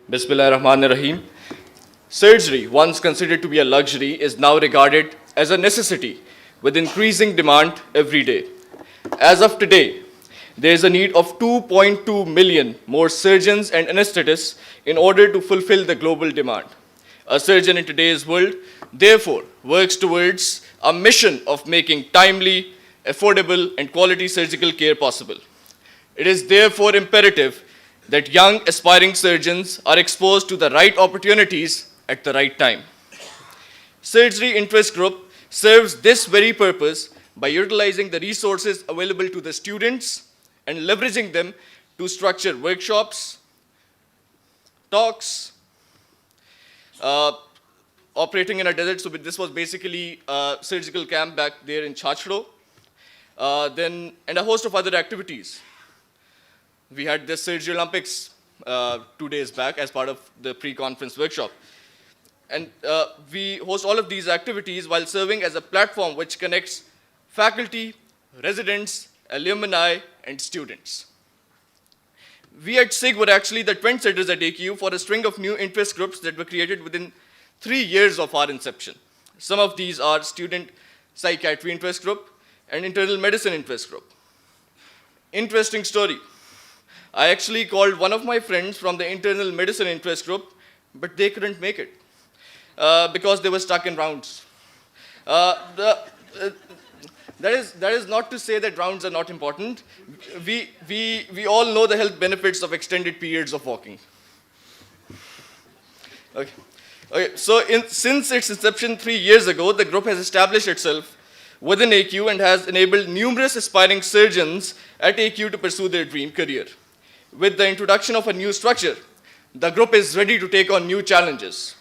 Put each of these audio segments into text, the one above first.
Bismillahirrahmanirrahim. Surgery, once considered to be a luxury, is now regarded as a necessity with increasing demand every day. As of today, there is a need of 2.2 million more surgeons and anesthetists in order to fulfill the global demand. A surgeon in today's world, therefore, works towards a mission of making timely, affordable, and quality surgical care possible. It is therefore imperative that young aspiring surgeons are exposed to the right opportunities at the right time. Surgery Interest Group serves this very purpose by utilizing the resources available to the students and leveraging them to structure workshops, talks, operating in a desert. So this was basically a surgical camp back there in Chachro, and a host of other activities. We had the Surgery Olympics 2 days back as part of the pre-conference workshop. And we host all of these activities while serving as a platform which connects faculty, residents, alumni, and students. We at SIG were actually the trendsetters at AQU for a string of new interest groups that were created within 3 years of our inception. Some of these are Student Psychiatry Interest Group and Internal Medicine Interest Group. Interesting story. I actually called one of my friends from the Internal Medicine Interest Group, but they couldn't make it because they were stuck in rounds. That is not to say that rounds are not important. We all know the health benefits of extended periods of walking. Okay. So since its inception 3 years ago, the group has established itself within AQ and has enabled numerous aspiring surgeons at AQ to pursue their dream career. With the introduction of a new structure, the group is ready to take on new challenges.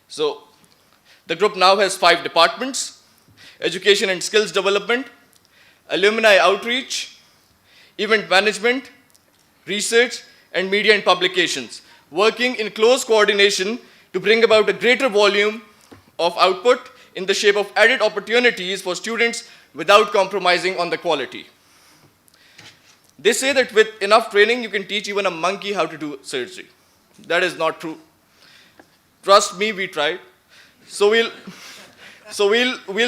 So the group now has 5 departments: education and skills development, alumni outreach, event management, research, and media and publications, working in close coordination to bring about a greater volume of output in the shape of added opportunities for students without compromising on the quality. They say that with enough training, you can teach even a monkey how to do surgery. That is not true. Trust me, we tried. So we'll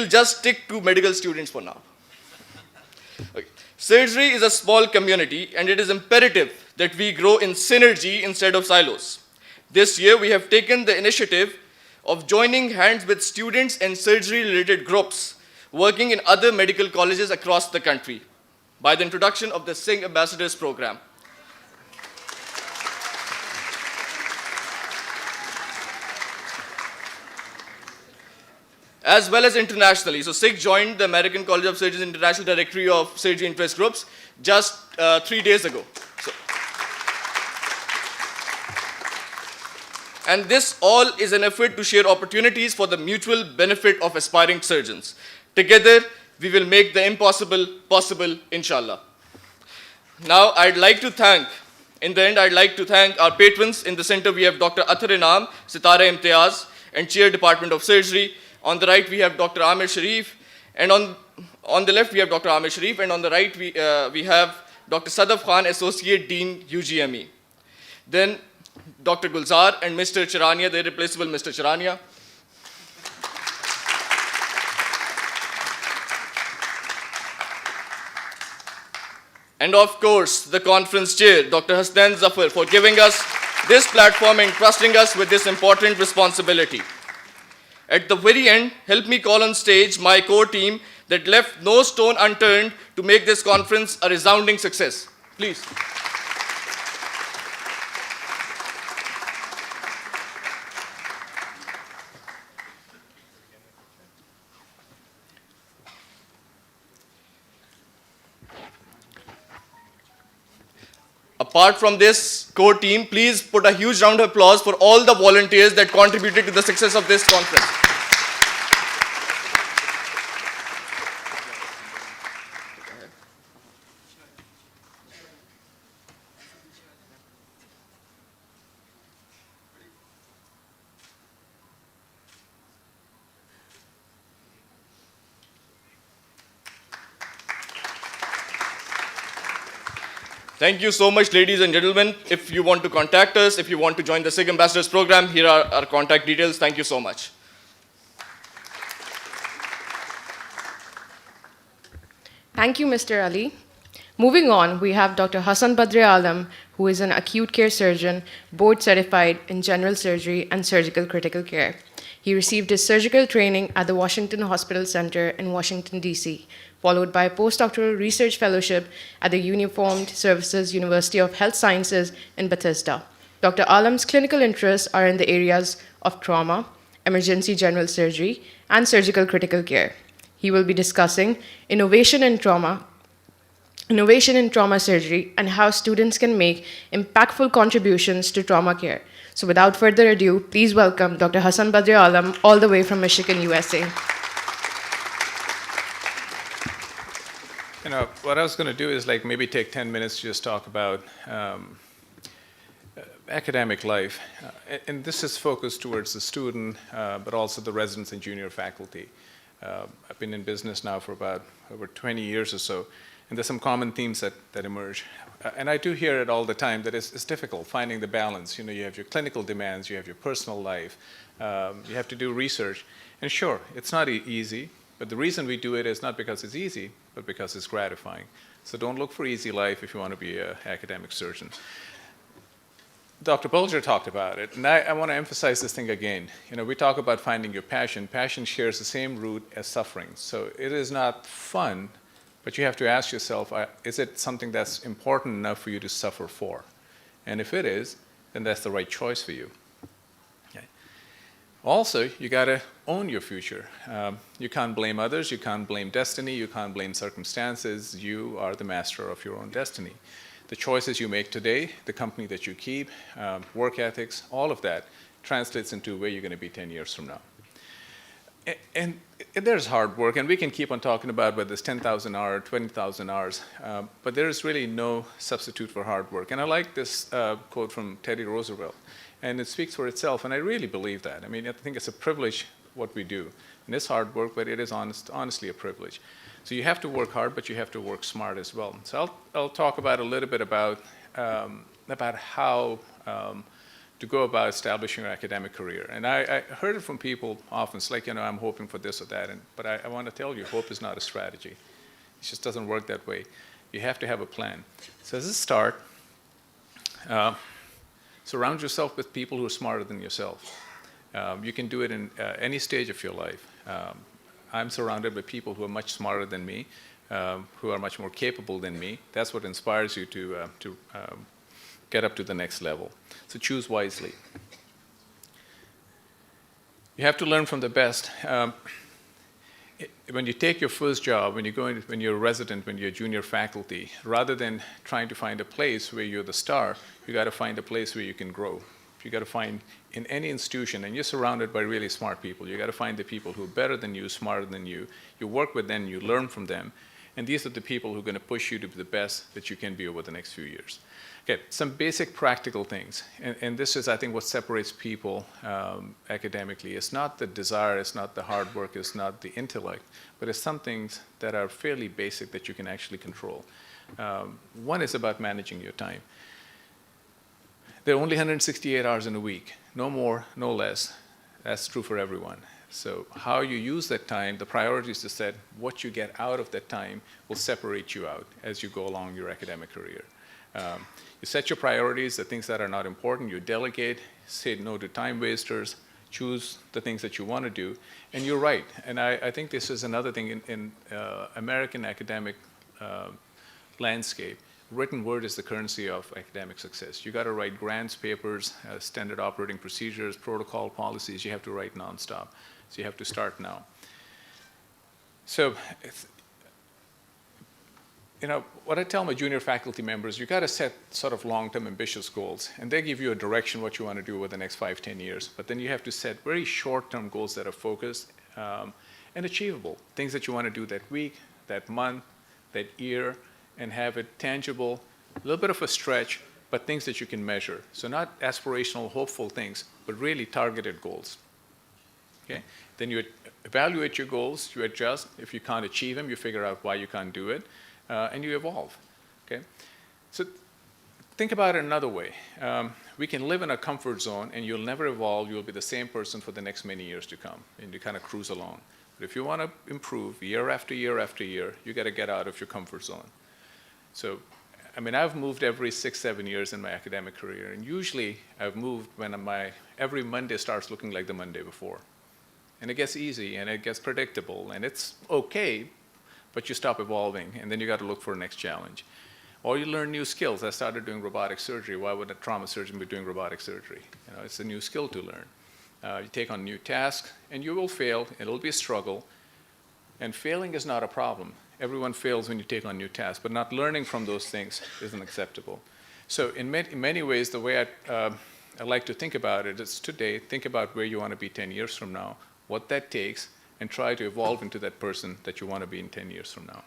just stick to medical students for now. Okay. Surgery is a small community, and it is imperative that we grow in synergy instead of silos. This year, we have taken the initiative of joining hands with students and surgery-related groups working in other medical colleges across the country by the introduction of the SIG Ambassadors Program. As well as internationally. So SIG joined the American College of Surgeons International Directory of Surgery Interest Groups just 3 days ago. And this all is an effort to share opportunities for the mutual benefit of aspiring surgeons. Together, we will make the impossible possible, inshallah. Now, I'd like to thank our patrons. In the center, we have Dr. Athar Inam, Sitara Imtiaz, and Chair Department of Surgery. On the right, we have Dr. Amir Sharif, and on the left, we have Dr. Amir Sharif, and on the right, we have Dr. Sadaf Khan, Associate Dean, UGME. Then, Dr. Gulzar and Mr. Charania, the irreplaceable Mr. Charania. And of course, the conference chair, Dr. Hasnan Zafar, for giving us this platform and trusting us with this important responsibility. At the very end, help me call on stage my core team that left no stone unturned to make this conference a resounding success. Please. Apart from this core team, please put a huge round of applause for all the volunteers that contributed to the success of this conference. Thank you so much, ladies and gentlemen. If you want to contact us, if you want to join the SIG Ambassadors program, here are our contact details. Thank you so much. Thank you, Mr. Ali. Moving on, we have Dr. Hassan Badri Alam, who is an acute care surgeon, board certified in general surgery and surgical critical care. He received his surgical training at the Washington Hospital Center in Washington, D.C., followed by a postdoctoral research fellowship at the Uniformed Services University of Health Sciences in Bethesda. Dr. Alam's clinical interests are in the areas of trauma, emergency general surgery, and surgical critical care. He will be discussing innovation in trauma surgery, and how students can make impactful contributions to trauma care. So without further ado, please welcome Dr. Hassan Badri Alam, all the way from Michigan, USA. What I was going to do is maybe take 10 minutes to just talk about academic life. And this is focused towards the student, but also the residents and junior faculty. I've been in business now for about over 20 years or so, and there's some common themes that emerge. And I do hear it all the time that it's difficult finding the balance. You have your clinical demands, you have your personal life, you have to do research. And sure, it's not easy, but the reason we do it is not because it's easy, but because it's gratifying. So don't look for easy life if you want to be an academic surgeon. Dr. Bulger talked about it, and I want to emphasize this thing again. We talk about finding your passion. Passion shares the same root as suffering. So it is not fun, but you have to ask yourself, is it something that's important enough for you to suffer for? And if it is, then that's the right choice for you. Okay. Also, you got to own your future. You can't blame others, you can't blame destiny, you can't blame circumstances. You are the master of your own destiny. The choices you make today, the company that you keep, work ethics, all of that translates into where you're going to be 10 years from now. And there's hard work, and we can keep on talking about whether it's 10,000 hours, 20,000 hours, but there is really no substitute for hard work. And I like this quote from Teddy Roosevelt, and it speaks for itself, and I really believe that. I think it's a privilege what we do. And it's hard work, but it is honestly a privilege. So you have to work hard, but you have to work smart as well. So I'll talk about a little bit about how to go about establishing your academic career. And I heard it from people often. It's like, I'm hoping for this or that. But I want to tell you, hope is not a strategy. It just doesn't work that way. You have to have a plan. So as a start, surround yourself with people who are smarter than yourself. You can do it in any stage of your life. I'm surrounded by people who are much smarter than me, who are much more capable than me. That's what inspires you to get up to the next level. So choose wisely. You have to learn from the best. When you take your first job, when you're a resident, when you're junior faculty, rather than trying to find a place where you're the star, you got to find a place where you can grow. You got to find in any institution, and you're surrounded by really smart people. You got to find the people who are better than you, smarter than you. You work with them, you learn from them, and these are the people who are going to push you to be the best that you can be over the next few years. Okay, some basic practical things, and this is, I think, what separates people academically. It's not the desire, it's not the hard work, it's not the intellect, but it's some things that are fairly basic that you can actually control. One is about managing your time. There are only 168 hours in a week, no more, no less. That's true for everyone. So how you use that time, the priorities to set, what you get out of that time will separate you out as you go along your academic career. You set your priorities, the things that are not important, you delegate, say no to time wasters, choose the things that you want to do, and you're right. And I think this is another thing in American academic landscape. Written word is the currency of academic success. You got to write grants, papers, standard operating procedures, protocol, policies. You have to write nonstop. So you have to start now. So, what I tell my junior faculty members, you got to set sort of long-term ambitious goals, and they give you a direction what you want to do over the next 5-10 years. But then you have to set very short-term goals that are focused and achievable. Things that you want to do that week, that month, that year, and have it tangible, a little bit of a stretch, but things that you can measure. So not aspirational, hopeful things, but really targeted goals. Okay? Then you evaluate your goals, you adjust. If you can't achieve them, you figure out why you can't do it, and you evolve. Okay? So think about it another way. We can live in a comfort zone and you'll never evolve. You'll be the same person for the next many years to come, and you kind of cruise along. But if you want to improve year after year after year, you got to get out of your comfort zone. So, I mean, I've moved every 6, 7 years in my academic career, and usually I've moved when every Monday starts looking like the Monday before. And it gets easy, and it gets predictable, and it's okay, but you stop evolving, and then you got to look for a next challenge. Or you learn new skills. I started doing robotic surgery. Why would a trauma surgeon be doing robotic surgery? You know, it's a new skill to learn. You take on new tasks, and you will fail. It'll be a struggle. And failing is not a problem. Everyone fails when you take on new tasks, but not learning from those things isn't acceptable. So in many ways, the way I like to think about it is today, think about where you want to be 10 years from now, what that takes, and try to evolve into that person that you want to be in 10 years from now.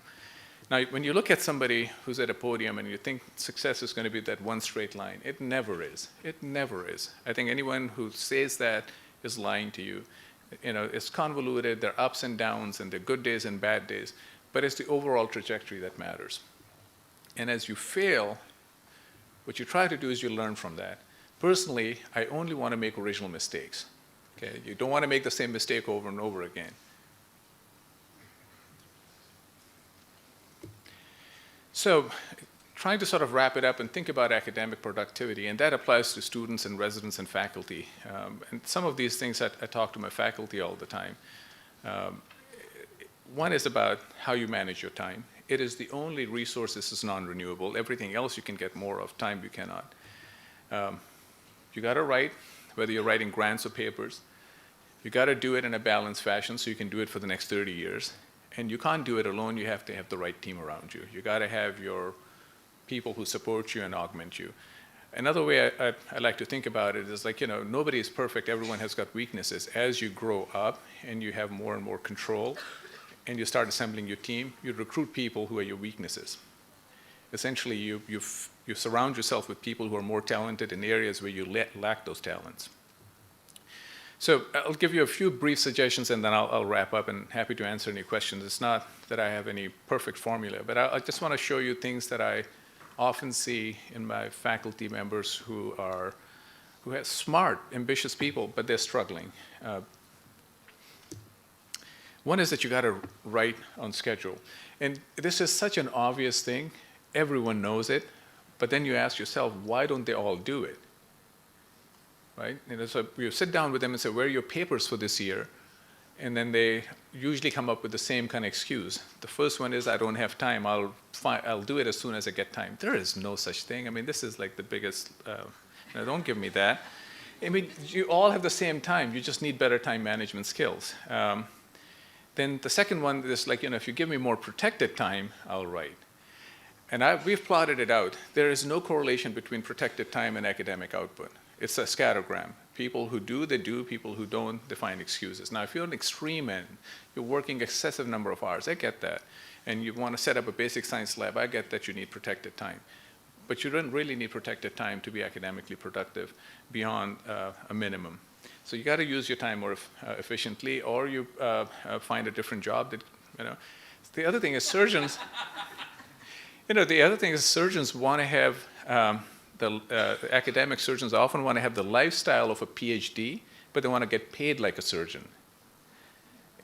Now, when you look at somebody who's at a podium and you think success is going to be that one straight line, it never is. It never is. I think anyone who says that is lying to you. You know, it's convoluted, there are ups and downs, and there are good days and bad days, but it's the overall trajectory that matters. And as you fail, what you try to do is you learn from that. Personally, I only want to make original mistakes. Okay? You don't want to make the same mistake over and over again. So, trying to sort of wrap it up and think about academic productivity, and that applies to students and residents and faculty. And some of these things I talk to my faculty all the time. One is about how you manage your time. It is the only resource that is non-renewable. Everything else you can get more of, time you cannot. You got to write, whether you're writing grants or papers. You got to do it in a balanced fashion so you can do it for the next 30 years. And you can't do it alone. You have to have the right team around you. You got to have your people who support you and augment you. Another way I like to think about it is like, you know, nobody is perfect. Everyone has got weaknesses. As you grow up and you have more and more control and you start assembling your team, you recruit people who are your weaknesses. Essentially, you surround yourself with people who are more talented in areas where you lack those talents. So I'll give you a few brief suggestions and then I'll wrap up, and happy to answer any questions. It's not that I have any perfect formula, but I just want to show you things that I often see in my faculty members who have smart, ambitious people, but they're struggling. One is that you got to write on schedule. And this is such an obvious thing. Everyone knows it, but then you ask yourself, why don't they all do it? Right? You know, so you sit down with them and say, where are your papers for this year? And then they usually come up with the same kind of excuse. The first one is, I don't have time. I'll do it as soon as I get time. There is no such thing. I mean, this is like the biggest, don't give me that. I mean, you all have the same time. You just need better time management skills. Then the second one is like, you know, if you give me more protected time, I'll write. And we've plotted it out. There is no correlation between protected time and academic output. It's a scattergram. People who do, they do. People who don't, they find excuses. Now, if you're an extreme end, you're working excessive number of hours, I get that. And you want to set up a basic science lab, I get that you need protected time. But you don't really need protected time to be academically productive beyond a minimum. So you got to use your time more efficiently, or you find a different job that, you know. The other thing is surgeons, surgeons want to have, academic surgeons often want to have the lifestyle of a PhD, but they want to get paid like a surgeon.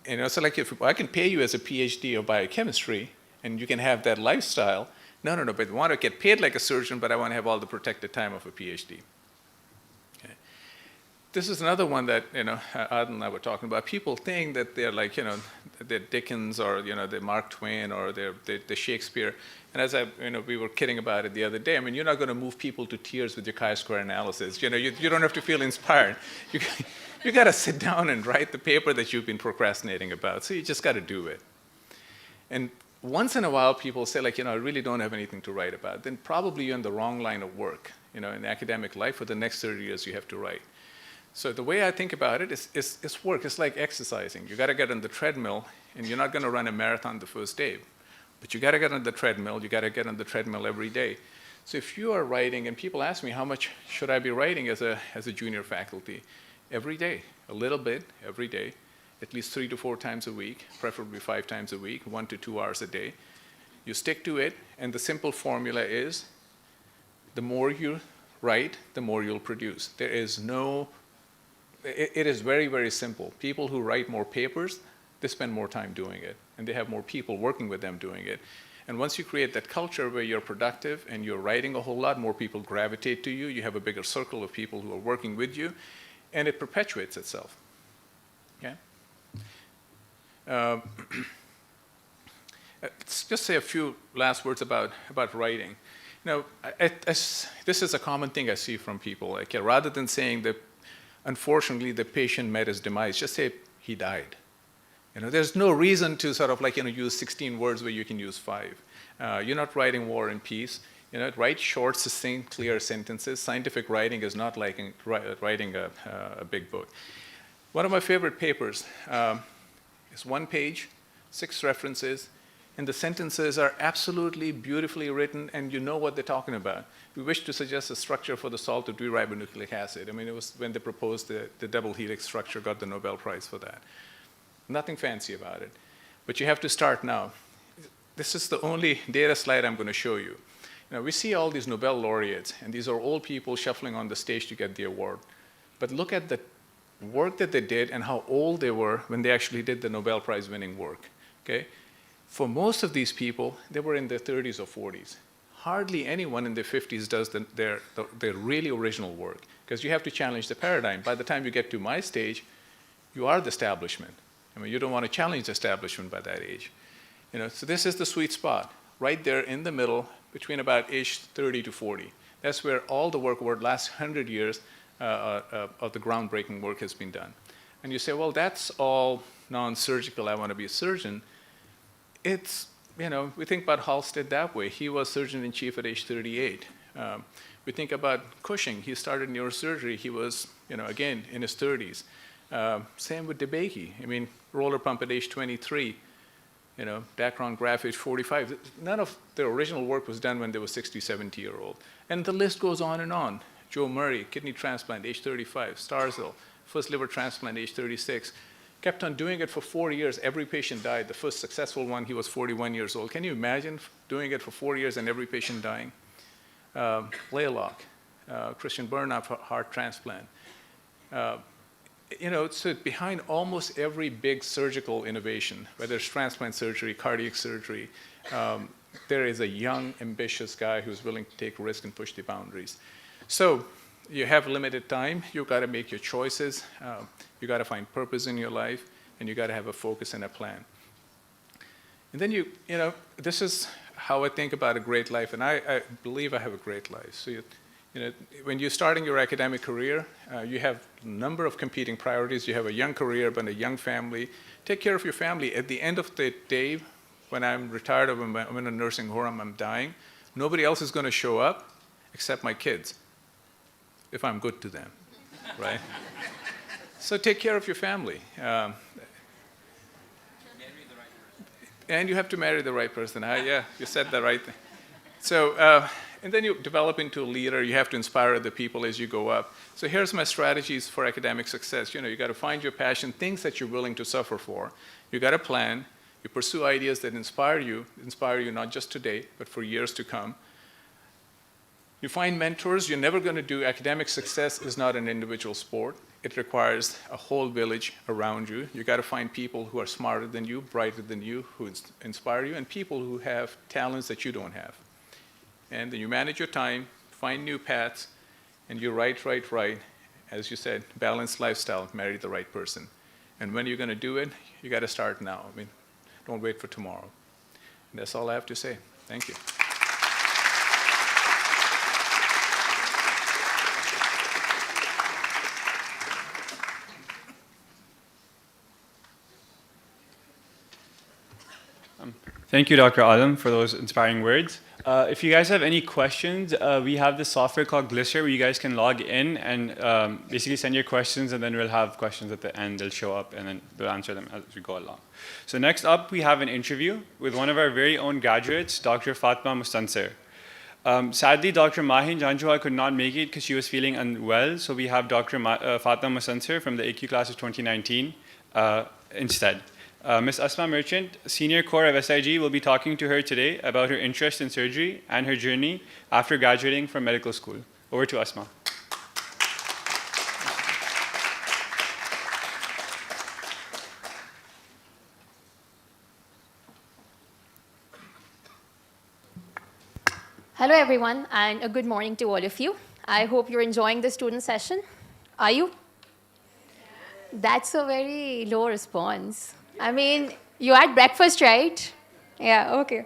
You know, so like if I can pay you as a PhD of biochemistry, and you can have that lifestyle, no, but I want to get paid like a surgeon, but I want to have all the protected time of a PhD. Okay. This is another one that, you know, Adel and I were talking about. People think that they're like, you know, they're Dickens or, you know, they're Mark Twain or they're Shakespeare. And as we were kidding about it the other day, I mean, you're not going to move people to tears with your chi-square analysis. You know, you don't have to feel inspired. You got to sit down and write the paper that you've been procrastinating about. So you just got to do it. And once in a while, people say, like, you know, I really don't have anything to write about. Then probably you're in the wrong line of work. You know, in academic life, for the next 30 years, you have to write. So the way I think about it is it's work. It's like exercising. You got to get on the treadmill, and you're not going to run a marathon the first day. But you got to get on the treadmill. You got to get on the treadmill every day. So if you are writing, and people ask me, how much should I be writing as a junior faculty? Every day, a little bit every day, at least 3 to 4 times a week, preferably 5 times a week, 1 to 2 hours a day. You stick to it, and the simple formula is the more you write, the more you'll produce. There is no, it is very, very simple. People who write more papers, they spend more time doing it, and they have more people working with them doing it. And once you create that culture where you're productive and you're writing a whole lot, more people gravitate to you, you have a bigger circle of people who are working with you, and it perpetuates itself. Okay? Let's just say a few last words about writing. Now, this is a common thing I see from people. Like, rather than saying that, unfortunately, the patient met his demise, just say he died. There's no reason to sort of use 16 words where you can use 5. You're not writing War and Peace. Write short, succinct, clear sentences. Scientific writing is not like writing a big book. One of my favorite papers is 1 page, 6 references, and the sentences are absolutely beautifully written, and you know what they're talking about. We wish to suggest a structure for the salt of D-ribonucleic acid. I mean, it was when they proposed the double helix structure, got the Nobel Prize for that. Nothing fancy about it. But you have to start now. This is the only data slide I'm going to show you. We see all these Nobel laureates, and these are old people shuffling on the stage to get the award. But look at the work that they did and how old they were when they actually did the Nobel Prize winning work. Okay? For most of these people, they were in their 30s or 40s. Hardly anyone in their 50s does their really original work, because you have to challenge the paradigm. By the time you get to my stage, you are the establishment. I mean, you don't want to challenge the establishment by that age. So this is the sweet spot, right there in the middle, between about age 30 to 40. That's where all the work over the last 100 years of the groundbreaking work has been done. And you say, well, that's all non-surgical, I want to be a surgeon. It's, we think about Halsted that way. He was surgeon-in-chief at age 38. We think about Cushing. He started neurosurgery. He was, again, in his 30s. Same with DeBakey. I mean, roller pump at age 23, Dacron graph age 45. None of their original work was done when they were 60, 70-year-old. And the list goes on and on. Joe Murray, kidney transplant, age 35. Starzl, first liver transplant, age 36. Kept on doing it for 4 years. Every patient died. The first successful one, he was 41 years old. Can you imagine doing it for 4 years and every patient dying? Laylock, Christiaan Barnard for heart transplant. So behind almost every big surgical innovation, whether it's transplant surgery, cardiac surgery, there is a young, ambitious guy who's willing to take risk and push the boundaries. So you have limited time. You've got to make your choices. You've got to find purpose in your life, and you've got to have a focus and a plan. And then this is how I think about a great life, and I believe I have a great life. So when you're starting your academic career, you have a number of competing priorities. You have a young career, but a young family. Take care of your family. At the end of the day, when I'm retired or when I'm in a nursing home, I'm dying, nobody else is going to show up except my kids, if I'm good to them, right? So take care of your family. And you have to marry the right person. Yeah, you said the right thing. So, and then you develop into a leader. You have to inspire other people as you go up. So here's my strategies for academic success. You got to find your passion, things that you're willing to suffer for. You got a plan. You pursue ideas that inspire you not just today, but for years to come. You find mentors. You're never going to do academic success is not an individual sport. It requires a whole village around you. You got to find people who are smarter than you, brighter than you, who inspire you, and people who have talents that you don't have. And then you manage your time, find new paths, and you write. As you said, balanced lifestyle, marry the right person. And when you're going to do it, you got to start now. I mean, don't wait for tomorrow. And that's all I have to say. Thank you. Thank you, Dr. Alam, for those inspiring words. If you guys have any questions, we have this software called Glisser where you guys can log in and basically send your questions, and then we'll have questions at the end. They'll show up, and then we'll answer them as we go along. So next up, we have an interview with one of our very own graduates, Dr. Fatma Mustansir. Sadly, Dr. Mahin Janjua could not make it because she was feeling unwell, so we have Dr. Fatma Mustansir from the AQ class of 2019 instead. Ms. Asma Merchant, Senior Core of SIG, will be talking to her today about her interest in surgery and her journey after graduating from medical school. Over to Asma. Hello everyone, and a good morning to all of you. I hope you're enjoying the student session. Are you? That's a very low response. I mean, you had breakfast, right? Yeah, okay.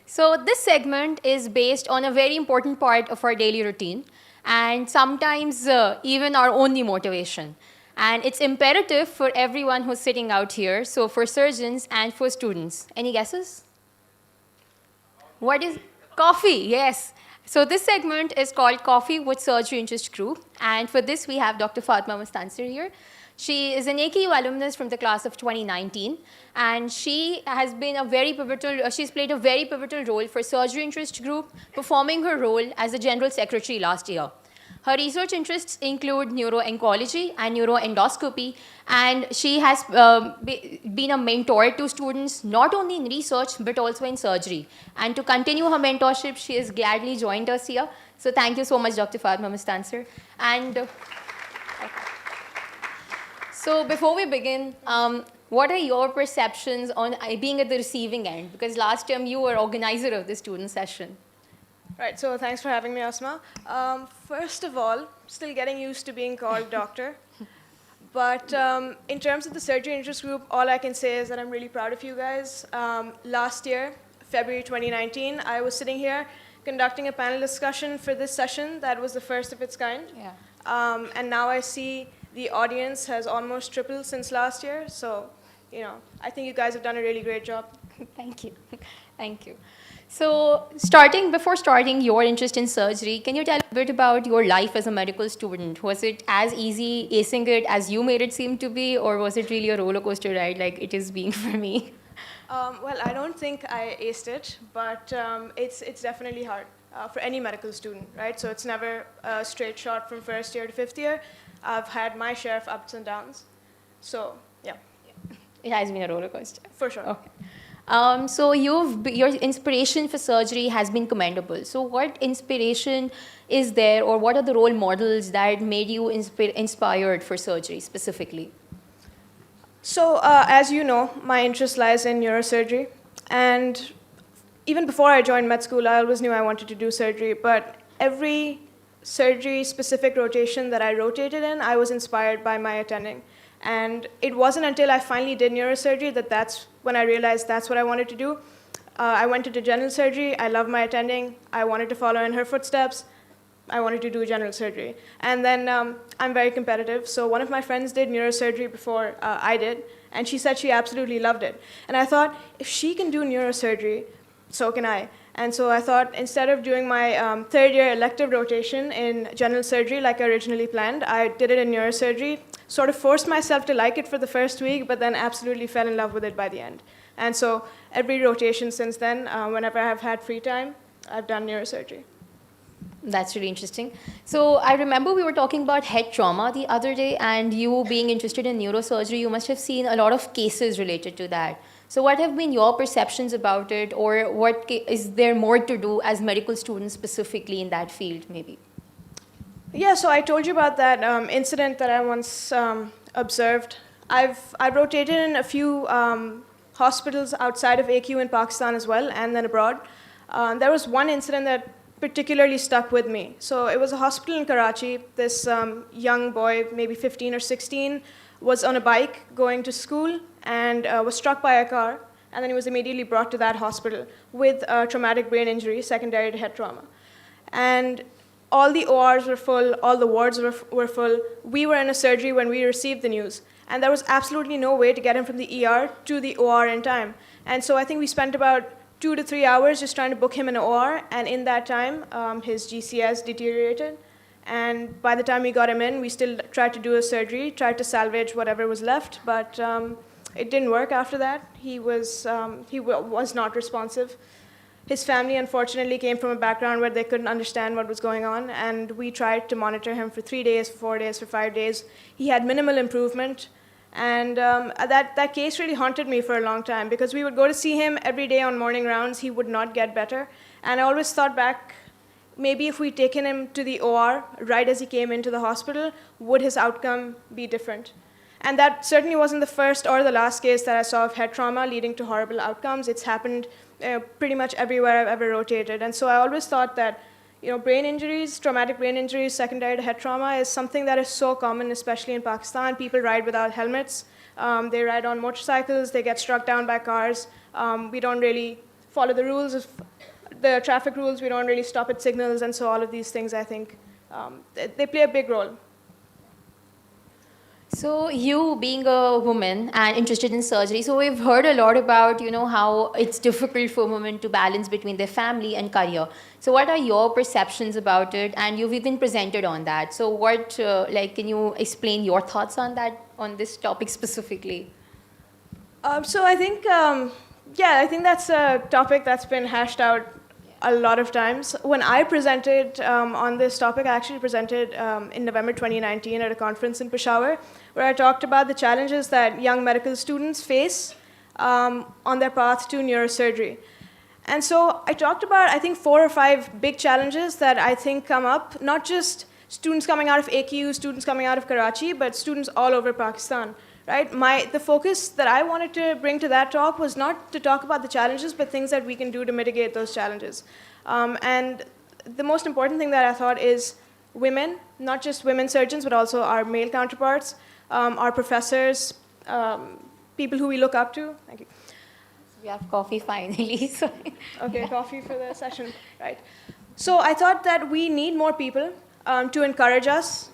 So this segment is based on a very important part of our daily routine, and sometimes even our only motivation. And it's imperative for everyone who's sitting out here, so for surgeons and for students. Any guesses? What is coffee? Yes. So this segment is called Coffee with Surgery Interest Group, and for this we have Dr. Fatma Mustansir here. She is an AKU alumnus from the class of 2019, and she has been a very pivotal, she's played a very pivotal role for Surgery Interest Group, performing her role as a general secretary last year. Her research interests include neuro-oncology and neuroendoscopy, and she has been a mentor to students not only in research but also in surgery. And to continue her mentorship, she has gladly joined us here. So thank you so much, Dr. Fatma Mustansir. And so before we begin, what are your perceptions on being at the receiving end? Because last time you were organizer of the student session. Right, so thanks for having me, Asma. First of all, still getting used to being called doctor. But in terms of the surgery interest group, all I can say is that I'm really proud of you guys. Last year, February 2019, I was sitting here conducting a panel discussion for this session that was the first of its kind. Yeah. And now I see the audience has almost tripled since last year. So, I think you guys have done a really great job. Thank you. Thank you. So before starting your interest in surgery, can you tell a bit about your life as a medical student? Was it as easy acing it as you made it seem to be, or was it really a roller coaster ride like it is being for me? Well, I don't think I aced it, but it's definitely hard for any medical student, right? So it's never a straight shot from first year to fifth year. I've had my share of ups and downs. So, yeah. It has been a roller coaster. For sure. Okay. So your inspiration for surgery has been commendable. So what inspiration is there, or what are the role models that made you inspired for surgery specifically? So as you know, my interest lies in neurosurgery. And even before I joined med school, I always knew I wanted to do surgery. But every surgery-specific rotation that I rotated in, I was inspired by my attending. And it wasn't until I finally did neurosurgery that's when I realized that's what I wanted to do. I went into general surgery. I loved my attending. I wanted to follow in her footsteps. I wanted to do general surgery. And then I'm very competitive. So one of my friends did neurosurgery before I did, and she said she absolutely loved it. And I thought, if she can do neurosurgery, so can I. And so I thought, instead of doing my third year elective rotation in general surgery like I originally planned, I did it in neurosurgery, sort of forced myself to like it for the first week, but then absolutely fell in love with it by the end. And so every rotation since then, whenever I've had free time, I've done neurosurgery. That's really interesting. So I remember we were talking about head trauma the other day, and you being interested in neurosurgery, you must have seen a lot of cases related to that. So what have been your perceptions about it, or what is there more to do as medical students specifically in that field, maybe? Yeah, so I told you about that incident that I once observed. I've rotated in a few hospitals outside of AQ in Pakistan as well, and then abroad. There was one incident that particularly stuck with me. So it was a hospital in Karachi. This young boy, maybe 15 or 16, was on a bike going to school and was struck by a car, and then he was immediately brought to that hospital with a traumatic brain injury secondary to head trauma. And all the ORs were full, all the wards were full. We were in a surgery when we received the news, and there was absolutely no way to get him from the ER to the OR in time. And so I think we spent about 2 to 3 hours just trying to book him in an OR, and in that time, his GCS deteriorated. And by the time we got him in, we still tried to do a surgery, tried to salvage whatever was left, but it didn't work after that. He was not responsive. His family, unfortunately, came from a background where they couldn't understand what was going on, and we tried to monitor him for 3 days, for 4 days, for 5 days. He had minimal improvement, And that case really haunted me for a long time because we would go to see him every day on morning rounds. He would not get better. And I always thought back, maybe if we'd taken him to the OR right as he came into the hospital, would his outcome be different? And that certainly wasn't the first or the last case that I saw of head trauma leading to horrible outcomes. It's happened pretty much everywhere I've ever rotated. And so I always thought that brain injuries, traumatic brain injuries secondary to head trauma is something that is so common, especially in Pakistan. People ride without helmets. They ride on motorcycles. They get struck down by cars. We don't really follow the rules of the traffic rules. We don't really stop at signals. And so all of these things, I think, they play a big role. So you being a woman and interested in surgery, so we've heard a lot about, how it's difficult for women to balance between their family and career. So what are your perceptions about it? And you've even presented on that. So can you explain your thoughts on that, on this topic specifically? So I think, I think that's a topic that's been hashed out a lot of times. When I presented on this topic, I actually presented in November 2019 at a conference in Peshawar, where I talked about the challenges that young medical students face on their path to neurosurgery. And so I talked about, I think, 4 or 5 big challenges that I think come up, not just students coming out of AQU, students coming out of Karachi, but students all over Pakistan. Right? The focus that I wanted to bring to that talk was not to talk about the challenges, but things that we can do to mitigate those challenges. And the most important thing that I thought is women, not just women surgeons, but also our male counterparts, our professors, people who we look up to. Thank you. We have coffee finally. Okay, coffee for the session. Right. So I thought that we need more people to encourage us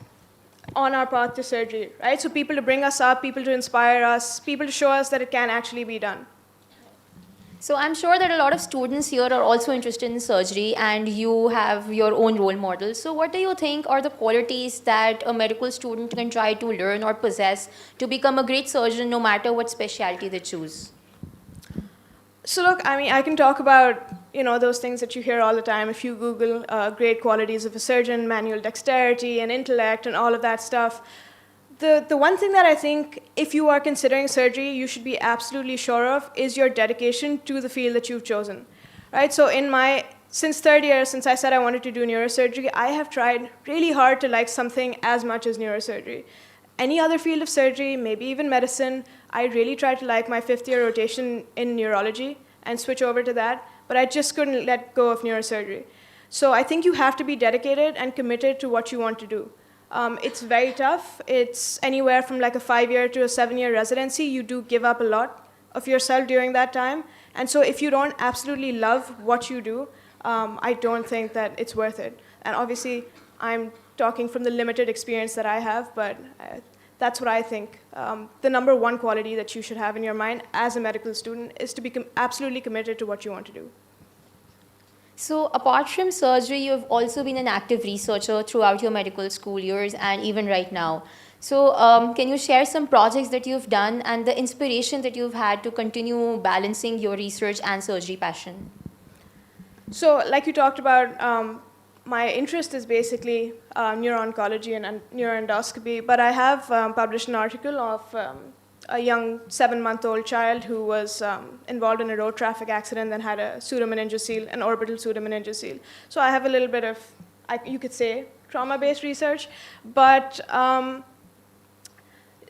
on our path to surgery, right? So people to bring us up, people to inspire us, people to show us that it can actually be done. So I'm sure that a lot of students here are also interested in surgery and you have your own role models. So what do you think are the qualities that a medical student can try to learn or possess to become a great surgeon no matter what specialty they choose? So look, I can talk about those things that you hear all the time. If you Google great qualities of a surgeon, manual dexterity and intellect and all of that stuff, the one thing that I think if you are considering surgery, you should be absolutely sure of is your dedication to the field that you've chosen. Right? So since third year, since I said I wanted to do neurosurgery, I have tried really hard to like something as much as neurosurgery. Any other field of surgery, maybe even medicine, I really tried to like my 5th year rotation in neurology and switch over to that, but I just couldn't let go of neurosurgery. So I think you have to be dedicated and committed to what you want to do. It's very tough. It's anywhere from like a 5-year to a 7-year residency. You do give up a lot of yourself during that time. And so if you don't absolutely love what you do, I don't think that it's worth it. And obviously, I'm talking from the limited experience that I have, but that's what I think. The number one quality that you should have in your mind as a medical student is to be absolutely committed to what you want to do. So apart from surgery, you've also been an active researcher throughout your medical school years and even right now. So can you share some projects that you've done and the inspiration that you've had to continue balancing your research and surgery passion? So like you talked about, my interest is basically neuro-oncology and neuroendoscopy, but I have published an article of a young 7-month-old child who was involved in a road traffic accident and had a pseudomeningocele, an orbital pseudomeningocele. So I have a little bit of, you could say, trauma-based research. But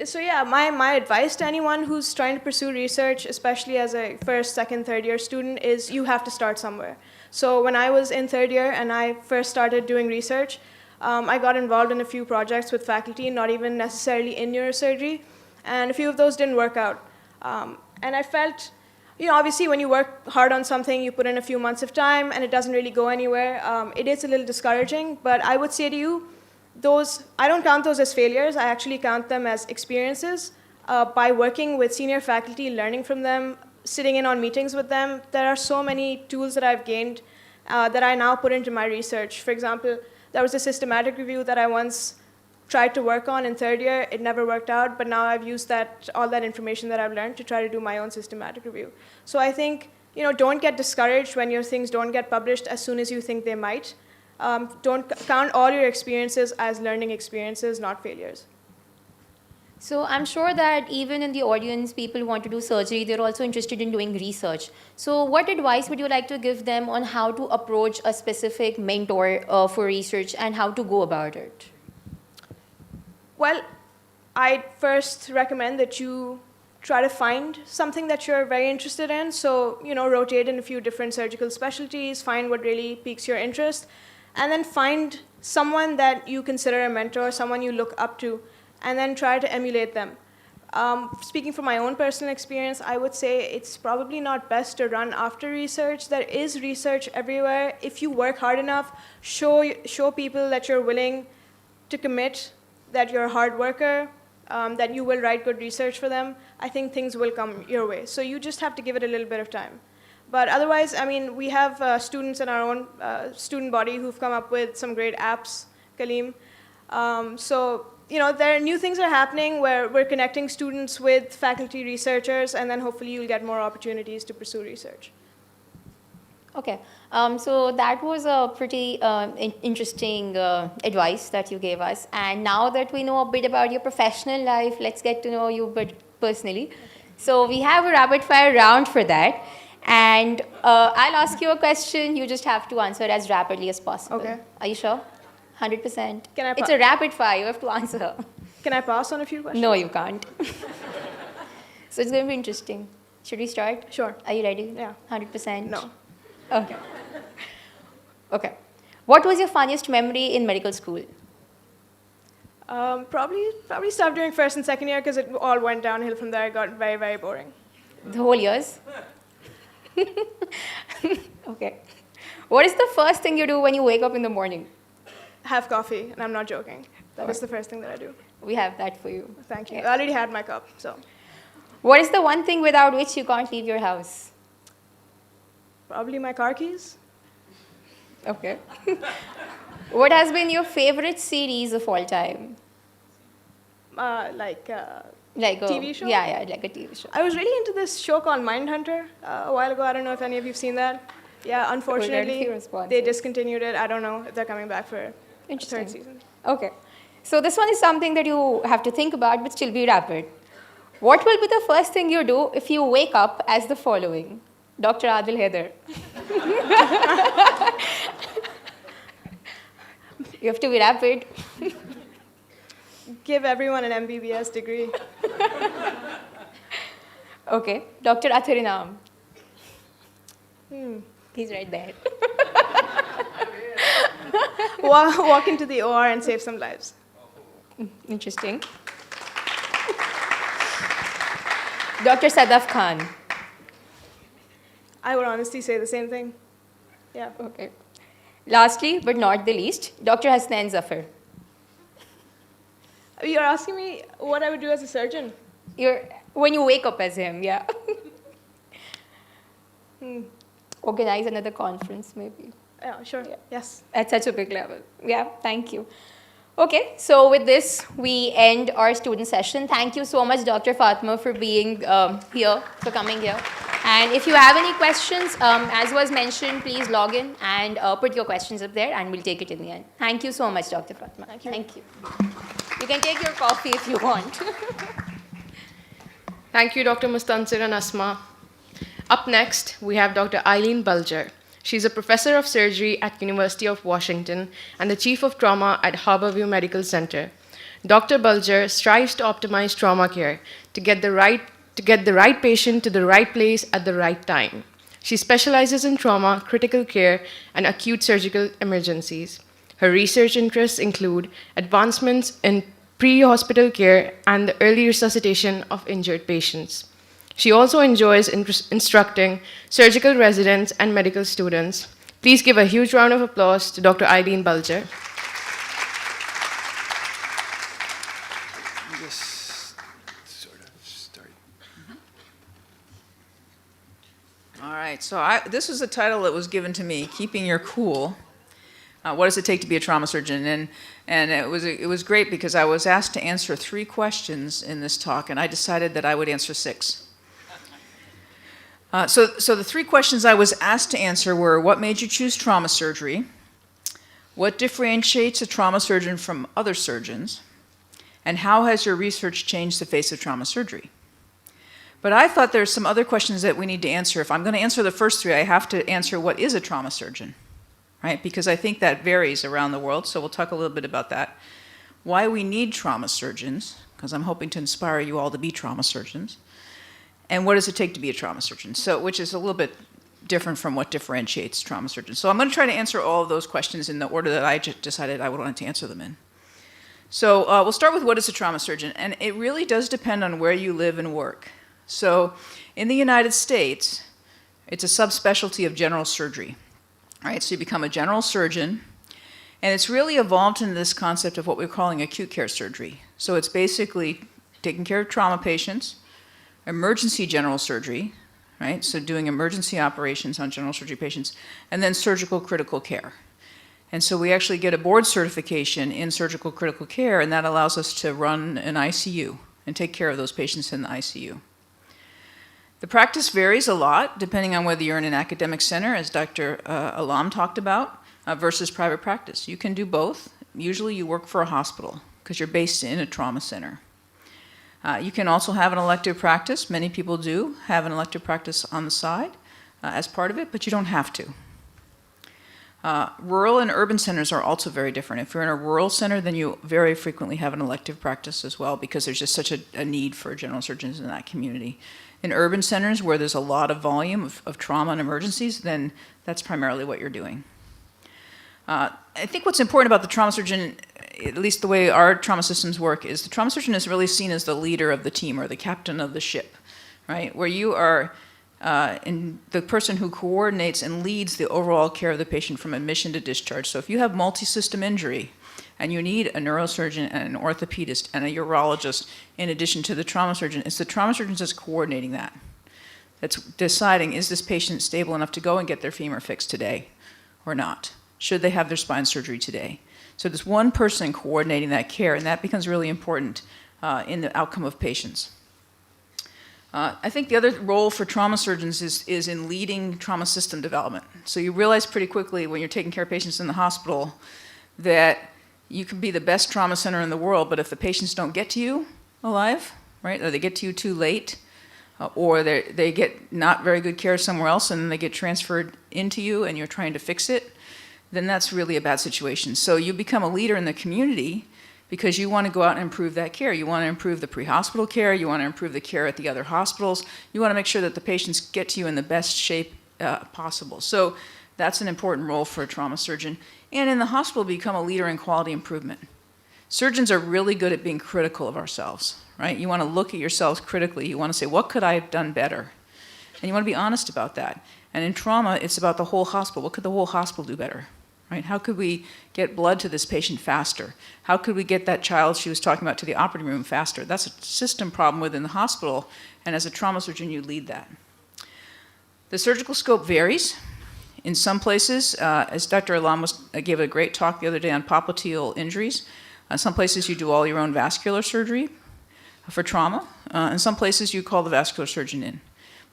so yeah, my advice to anyone who's trying to pursue research, especially as a 1st, 2nd, 3rd year student, is you have to start somewhere. So when I was in 3rd year and I first started doing research, I got involved in a few projects with faculty, not even necessarily in neurosurgery, and a few of those didn't work out. And I felt, obviously when you work hard on something, you put in a few months of time and it doesn't really go anywhere. It is a little discouraging, but I would say to you, I don't count those as failures. I actually count them as experiences. By working with senior faculty, learning from them, sitting in on meetings with them, there are so many tools that I've gained that I now put into my research. For example, there was a systematic review that I once tried to work on in 3rd year. It never worked out, but now I've used all that information that I've learned to try to do my own systematic review. So I think, don't get discouraged when your things don't get published as soon as you think they might. Don't count all your experiences as learning experiences, not failures. So I'm sure that even in the audience, people who want to do surgery, they're also interested in doing research. So what advice would you like to give them on how to approach a specific mentor for research and how to go about it? Well, I'd first recommend that you try to find something that you're very interested in. So, rotate in a few different surgical specialties, find what really piques your interest, and then find someone that you consider a mentor, someone you look up to, and then try to emulate them. Speaking from my own personal experience, I would say it's probably not best to run after research. There is research everywhere. If you work hard enough, show people that you're willing to commit, that you're a hard worker, that you will write good research for them, I think things will come your way. So you just have to give it a little bit of time. But otherwise, we have students in our own student body who've come up with some great apps, Kaleem. There are new things are happening where we're connecting students with faculty researchers, and then hopefully you'll get more opportunities to pursue research. Okay, so that was a pretty interesting advice that you gave us. And now that we know a bit about your professional life, let's get to know you a bit personally. So we have a rapid fire round for that. And I'll ask you a question. You just have to answer as rapidly as possible. Okay. Are you sure? 100%? It's a rapid fire. You have to answer. Can I pass on a few questions? No, you can't. So it's going to be interesting. Should we start? Sure. Are you ready? Yeah. 100%? No. Okay. Okay. What was your funniest memory in medical school? Probably stuff during first and second year, because it all went downhill from there. It got very, very boring. The whole years? Okay. What is the first thing you do when you wake up in the morning? Have coffee, and I'm not joking. That is the first thing that I do. We have that for you. Thank you. Yeah. I already had my cup, so. What is the one thing without which you can't leave your house? Probably my car keys. Okay. What has been your favorite series of all time? Like Like a TV show? Yeah, like a TV show. I was really into this show called Mindhunter a while ago. I don't know if any of you've seen that. Yeah, unfortunately, few responses. they discontinued it. I don't know if they're coming back for a Interesting. third season. Okay. So this one is something that you have to think about, but still be rapid. What will be the first thing you do if you wake up as the following? Dr. Adil Haider. You have to be rapid. Give everyone an MBBS degree. Okay. Dr. Atharinam. He's right there. Walk into the OR and save some lives. Interesting. Dr. Sadaf Khan. I would honestly say the same thing. Yeah. Okay. Lastly, but not the least, Dr. Hasnain Zafar. You're asking me what I would do as a surgeon? When you wake up as him, yeah. Organize another conference, maybe. Yeah, sure. Yeah. Yes. At such a big level. Yeah, thank you. Okay, so with this, we end our student session. Thank you so much, Dr. Fatma, for being here, for coming here. And if you have any questions, as was mentioned, please log in and put your questions up there, and we'll take it in the end. Thank you so much, Dr. Fatma. Thank you. Thank you. You can take your coffee if you want. Thank you, Dr. Mustansir and Asma. Up next, we have Dr. Eileen Bulger. She's a professor of surgery at University of Washington and the chief of trauma at Harborview Medical Center. Dr. Bulger strives to optimize trauma care to get the right patient to the right place at the right time. She specializes in trauma, critical care, and acute surgical emergencies. Her research interests include advancements in pre-hospital care and the early resuscitation of injured patients. She also enjoys instructing surgical residents and medical students. Please give a huge round of applause to Dr. Eileen Bulger. Just sort of start. All right, so this was a title that was given to me, Keeping Your Cool. What does it take to be a trauma surgeon? And it was great because I was asked to answer 3 questions in this talk, and I decided that I would answer 6. So the 3 questions I was asked to answer were, what made you choose trauma surgery? What differentiates a trauma surgeon from other surgeons? And how has your research changed the face of trauma surgery? But I thought there's some other questions that we need to answer. If I'm going to answer the first three, I have to answer what is a trauma surgeon, right? Because I think that varies around the world, so we'll talk a little bit about that. Why we need trauma surgeons, because I'm hoping to inspire you all to be trauma surgeons. And what does it take to be a trauma surgeon? So, which is a little bit different from what differentiates trauma surgeons. So I'm going to try to answer all of those questions in the order that I decided I wanted to answer them in. So we'll start with what is a trauma surgeon, and it really does depend on where you live and work. So in the United States, it's a subspecialty of general surgery, right? So you become a general surgeon, and it's really evolved into this concept of what we're calling acute care surgery. So it's basically taking care of trauma patients, emergency general surgery, right? So doing emergency operations on general surgery patients, and then surgical critical care. And so we actually get a board certification in surgical critical care, and that allows us to run an ICU and take care of those patients in the ICU. The practice varies a lot depending on whether you're in an academic center, as Dr. Alam talked about, versus private practice. You can do both. Usually you work for a hospital because you're based in a trauma center. You can also have an elective practice. Many people do have an elective practice on the side as part of it, but you don't have to. Rural and urban centers are also very different. If you're in a rural center, then you very frequently have an elective practice as well because there's just such a need for general surgeons in that community. In urban centers where there's a lot of volume of trauma and emergencies, then that's primarily what you're doing. I think what's important about the trauma surgeon, at least the way our trauma systems work, is the trauma surgeon is really seen as the leader of the team or the captain of the ship, right? Where you are the person who coordinates and leads the overall care of the patient from admission to discharge. So if you have multi-system injury and you need a neurosurgeon and an orthopedist and a urologist in addition to the trauma surgeon, it's the trauma surgeon that's coordinating that. That's deciding, is this patient stable enough to go and get their femur fixed today or not? Should they have their spine surgery today? So there's one person coordinating that care, and that becomes really important in the outcome of patients. I think the other role for trauma surgeons is in leading trauma system development. So you realize pretty quickly when you're taking care of patients in the hospital that you can be the best trauma center in the world, but if the patients don't get to you alive, right, or they get to you too late, or they get not very good care somewhere else and then they get transferred into you and you're trying to fix it, then that's really a bad situation. So you become a leader in the community because you want to go out and improve that care. You want to improve the pre-hospital care. You want to improve the care at the other hospitals. You want to make sure that the patients get to you in the best shape possible. So that's an important role for a trauma surgeon. And in the hospital, become a leader in quality improvement. Surgeons are really good at being critical of ourselves, right? You want to look at yourselves critically. You want to say, what could I have done better? And you want to be honest about that. And in trauma, it's about the whole hospital. What could the whole hospital do better? Right? How could we get blood to this patient faster? How could we get that child she was talking about to the operating room faster? That's a system problem within the hospital, and as a trauma surgeon, you lead that. The surgical scope varies. In some places, as Dr. Alam gave a great talk the other day on popliteal injuries, some places you do all your own vascular surgery for trauma. In some places, you call the vascular surgeon in.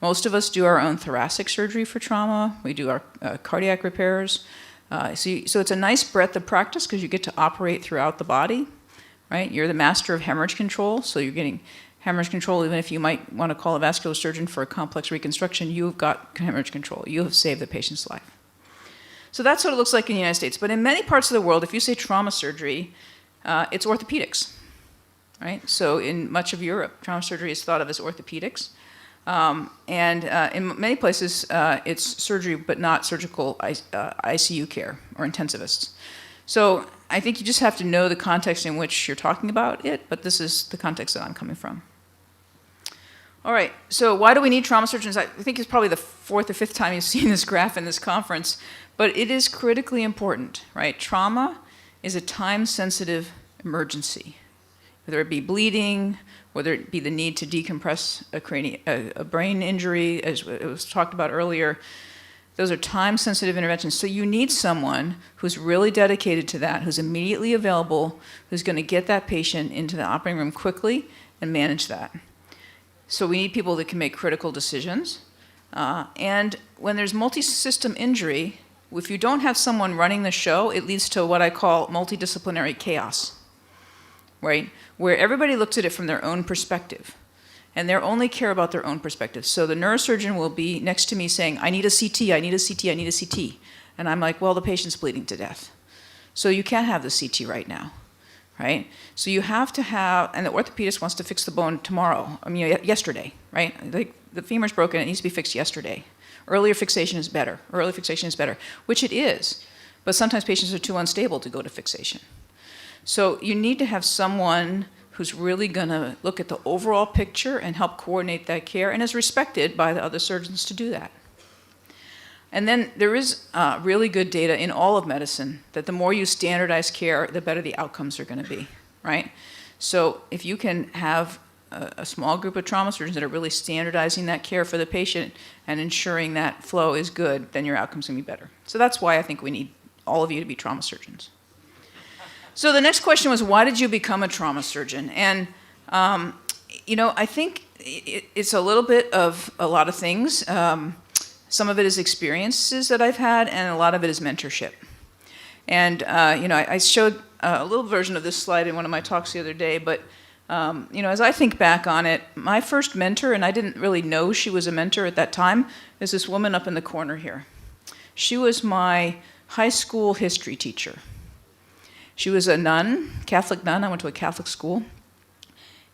Most of us do our own thoracic surgery for trauma. We do our cardiac repairs. So it's a nice breadth of practice because you get to operate throughout the body, right? You're the master of hemorrhage control, so you're getting hemorrhage control even if you might want to call a vascular surgeon for a complex reconstruction. You've got hemorrhage control. You have saved the patient's life. So that's what it looks like in the United States. But in many parts of the world, if you say trauma surgery, it's orthopedics, right? So in much of Europe, trauma surgery is thought of as orthopedics. In many places, it's surgery, but not surgical ICU care or intensivists. So I think you just have to know the context in which you're talking about it, but this is the context that I'm coming from. All right, so why do we need trauma surgeons? I think it's probably the fourth or fifth time you've seen this graph in this conference, but it is critically important, right? Trauma is a time-sensitive emergency, whether it be bleeding, whether it be the need to decompress a brain injury, as it was talked about earlier. Those are time-sensitive interventions. So you need someone who's really dedicated to that, who's immediately available, who's going to get that patient into the operating room quickly and manage that. So we need people that can make critical decisions. And when there's multi-system injury, if you don't have someone running the show, it leads to what I call multidisciplinary chaos, right? Where everybody looks at it from their own perspective. And they only care about their own perspective. So the neurosurgeon will be next to me saying, I need a CT, I need a CT, I need a CT. And I'm like, well, the patient's bleeding to death. So you can't have the CT right now, right? So you have to have, and the orthopedist wants to fix the bone tomorrow, yesterday, right? Like the femur's broken, it needs to be fixed yesterday. Earlier fixation is better, which it is. But sometimes patients are too unstable to go to fixation. So you need to have someone who's really going to look at the overall picture and help coordinate that care and is respected by the other surgeons to do that. And then there is really good data in all of medicine that the more you standardize care, the better the outcomes are going to be, right? So if you can have a small group of trauma surgeons that are really standardizing that care for the patient and ensuring that flow is good, then your outcomes can be better. So that's why I think we need all of you to be trauma surgeons. So the next question was, why did you become a trauma surgeon? And, I think it's a little bit of a lot of things. Some of it is experiences that I've had, and a lot of it is mentorship. And, I showed a little version of this slide in one of my talks the other day, but, as I think back on it, my first mentor, and I didn't really know she was a mentor at that time, is this woman up in the corner here. She was my high school history teacher. She was a nun, Catholic nun. I went to a Catholic school.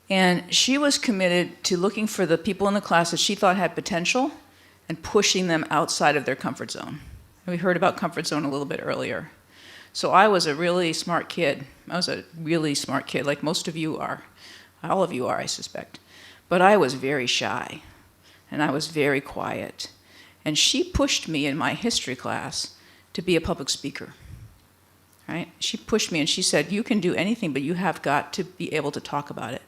And she was committed to looking for the people in the class that she thought had potential and pushing them outside of their comfort zone. And we heard about comfort zone a little bit earlier. So I was a really smart kid. I was a really smart kid, like most of you are. All of you are, I suspect. But I was very shy, and I was very quiet. And she pushed me in my history class to be a public speaker. Right? She pushed me and she said, you can do anything, but you have got to be able to talk about it.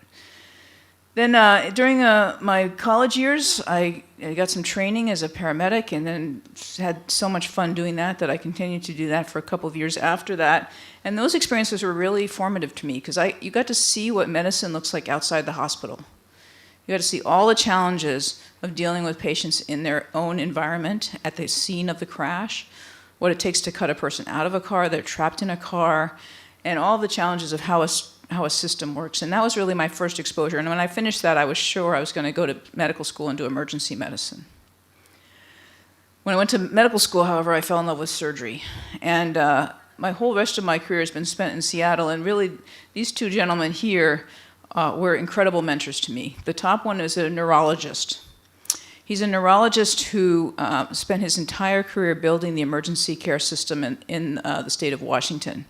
Then during my college years, I got some training as a paramedic and then had so much fun doing that I continued to do that for a couple of years after that. And those experiences were really formative to me because you got to see what medicine looks like outside the hospital. You got to see all the challenges of dealing with patients in their own environment at the scene of the crash, what it takes to cut a person out of a car, they're trapped in a car, and all the challenges of how a system works. And that was really my first exposure. And when I finished that, I was sure I was going to go to medical school and do emergency medicine. When I went to medical school, however, I fell in love with surgery. And my whole rest of my career has been spent in Seattle. And really, these two gentlemen here were incredible mentors to me. The top one is a neurologist. He's a neurologist who spent his entire career building the emergency care system in the state of Washington.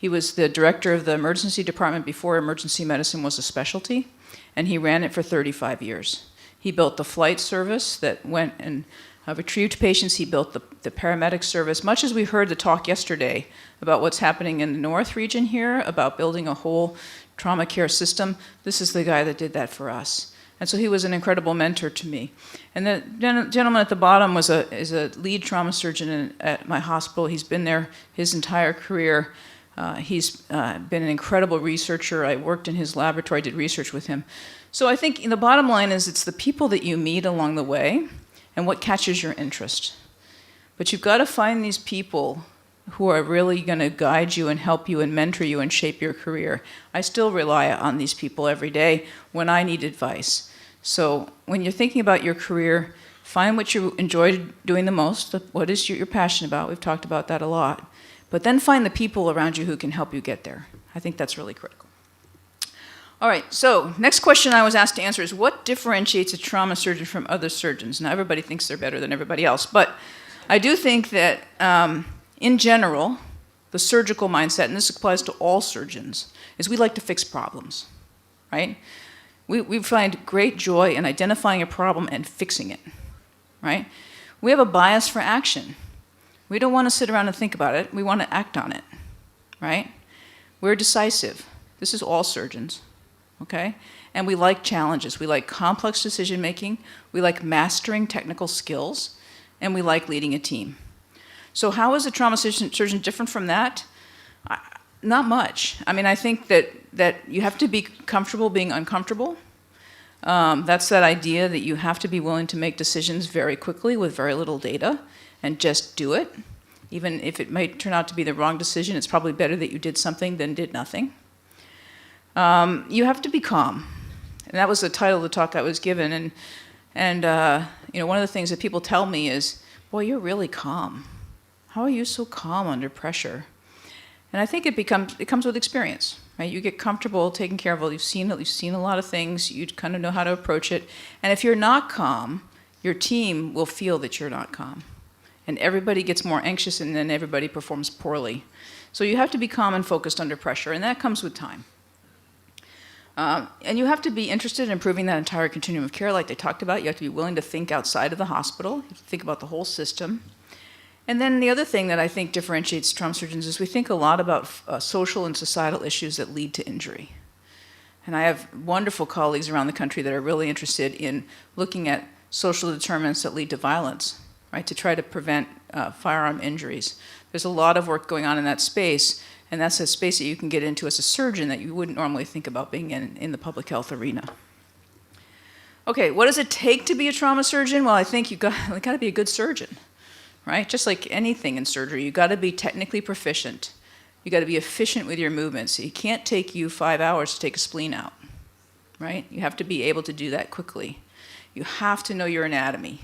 He was the director of the emergency department before emergency medicine was a specialty, and he ran it for 35 years. He built the flight service that went and retrieved patients. He built the paramedic service. Much as we heard the talk yesterday about what's happening in the north region here, about building a whole trauma care system, this is the guy that did that for us. And so he was an incredible mentor to me. And the gentleman at the bottom is a lead trauma surgeon at my hospital. He's been there his entire career. He's been an incredible researcher. I worked in his laboratory, did research with him. So I think the bottom line is it's the people that you meet along the way and what catches your interest. But you've got to find these people who are really going to guide you and help you and mentor you and shape your career. I still rely on these people every day when I need advice. So when you're thinking about your career, find what you enjoy doing the most, what is you're passionate about. We've talked about that a lot. But then find the people around you who can help you get there. I think that's really critical. All right, so next question I was asked to answer is, what differentiates a trauma surgeon from other surgeons? Now, everybody thinks they're better than everybody else, but I do think that in general, the surgical mindset, and this applies to all surgeons, is we like to fix problems, right? We find great joy in identifying a problem and fixing it, right? We have a bias for action. We don't want to sit around and think about it. We want to act on it, right? We're decisive. This is all surgeons, okay? And we like challenges. We like complex decision-making. We like mastering technical skills. And we like leading a team. So how is a trauma surgeon different from that? Not much. I mean, I think that you have to be comfortable being uncomfortable. That's that idea that you have to be willing to make decisions very quickly with very little data and just do it. Even if it might turn out to be the wrong decision, it's probably better that you did something than did nothing. You have to be calm. And that was the title of the talk I was given. And you know, one of the things that people tell me is, boy, you're really calm. How are you so calm under pressure? And I think it comes with experience, right? You get comfortable taking care of it. You've seen a lot of things. You kind of know how to approach it. And if you're not calm, your team will feel that you're not calm. And everybody gets more anxious, and then everybody performs poorly. So you have to be calm and focused under pressure, and that comes with time. And you have to be interested in improving that entire continuum of care like they talked about. You have to be willing to think outside of the hospital. You have to think about the whole system. And then the other thing that I think differentiates trauma surgeons is we think a lot about social and societal issues that lead to injury. And I have wonderful colleagues around the country that are really interested in looking at social determinants that lead to violence, right, to try to prevent firearm injuries. There's a lot of work going on in that space, and that's a space that you can get into as a surgeon that you wouldn't normally think about being in the public health arena. Okay, what does it take to be a trauma surgeon? Well, I think you've got to be a good surgeon, right? Just like anything in surgery, you've got to be technically proficient. You've got to be efficient with your movements. It can't take you 5 hours to take a spleen out, right? You have to be able to do that quickly. You have to know your anatomy.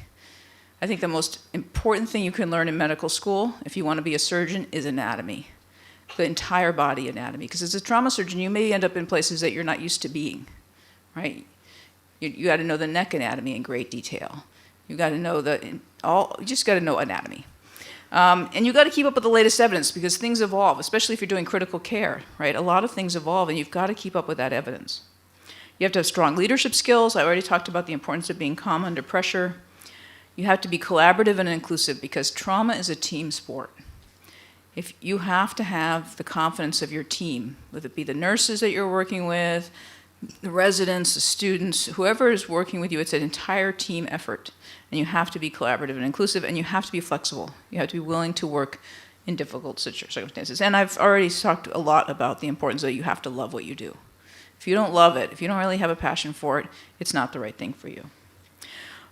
I think the most important thing you can learn in medical school, if you want to be a surgeon, is anatomy. The entire body anatomy. Because as a trauma surgeon, you may end up in places that you're not used to being, right? You got to know the neck anatomy in great detail. You got to know you just got to know anatomy. And you got to keep up with the latest evidence because things evolve, especially if you're doing critical care, right? A lot of things evolve, and you've got to keep up with that evidence. You have to have strong leadership skills. I already talked about the importance of being calm under pressure. You have to be collaborative and inclusive because trauma is a team sport. If you have to have the confidence of your team, whether it be the nurses that you're working with, the residents, the students, whoever is working with you, it's an entire team effort. And you have to be collaborative and inclusive, and you have to be flexible. You have to be willing to work in difficult circumstances. And I've already talked a lot about the importance that you have to love what you do. If you don't love it, if you don't really have a passion for it, it's not the right thing for you.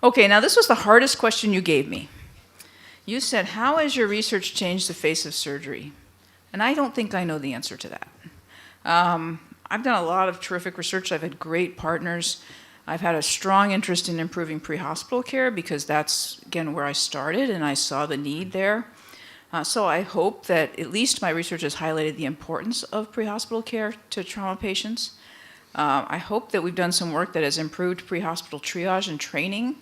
Okay, now this was the hardest question you gave me. You said, how has your research changed the face of surgery? And I don't think I know the answer to that. I've done a lot of terrific research. I've had great partners. I've had a strong interest in improving pre-hospital care because that's, again, where I started and I saw the need there. So I hope that at least my research has highlighted the importance of pre-hospital care to trauma patients. I hope that we've done some work that has improved pre-hospital triage and training.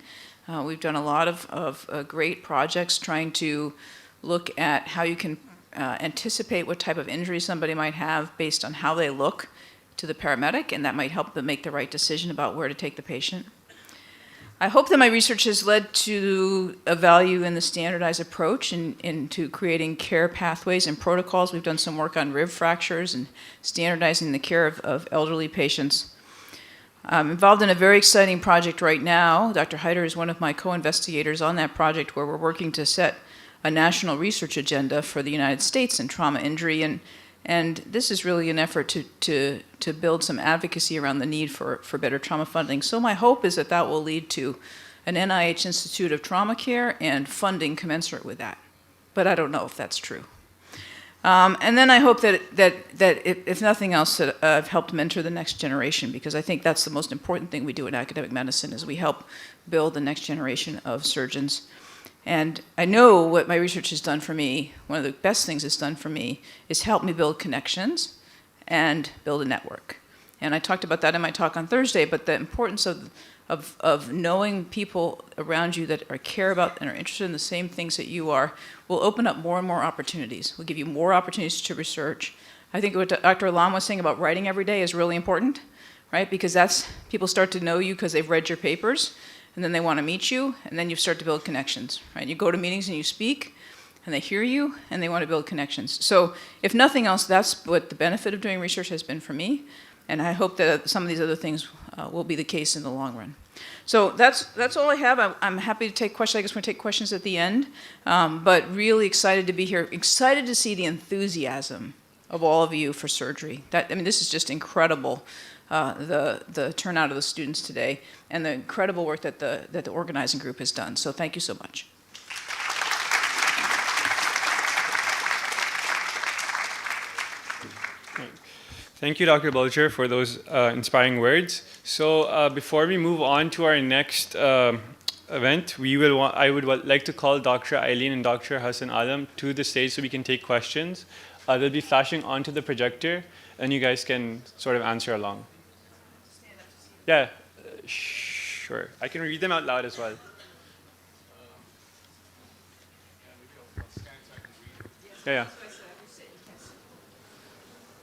We've done a lot of great projects trying to look at how you can anticipate what type of injury somebody might have based on how they look to the paramedic, and that might help them make the right decision about where to take the patient. I hope that my research has led to a value in the standardized approach into creating care pathways and protocols. We've done some work on rib fractures and standardizing the care of elderly patients. I'm involved in a very exciting project right now. Dr. Heider is one of my co-investigators on that project where we're working to set a national research agenda for the United States in trauma injury. And this is really an effort to build some advocacy around the need for better trauma funding. So my hope is that will lead to an NIH Institute of Trauma Care and funding commensurate with that. But I don't know if that's true. And then I hope that if nothing else, that I've helped mentor the next generation, because I think that's the most important thing we do in academic medicine is we help build the next generation of surgeons. And I know what my research has done for me, one of the best things it's done for me, is help me build connections and build a network. And I talked about that in my talk on Thursday, but the importance of knowing people around you that care about and are interested in the same things that you are will open up more and more opportunities, will give you more opportunities to research. I think what Dr. Alam was saying about writing every day is really important, right? Because people start to know you because they've read your papers, and then they want to meet you, and then you start to build connections, right? You go to meetings and you speak, and they hear you, and they want to build connections. So if nothing else, that's what the benefit of doing research has been for me, and I hope that some of these other things will be the case in the long run. So that's all I have. I'm happy to take questions. I guess we're going to take questions at the end, but really excited to be here, excited to see the enthusiasm of all of you for surgery. This is just incredible. The turnout of the students today and the incredible work that the organizing group has done. So thank you so much. Thank you, Dr. Bulger, for those inspiring words. So before we move on to our next event, I would like to call Dr. Eileen and Dr. Hassan Alam to the stage so we can take questions. They'll be flashing onto the projector, and you guys can sort of answer along. Yeah, sure. I can read them out loud as well. Yeah.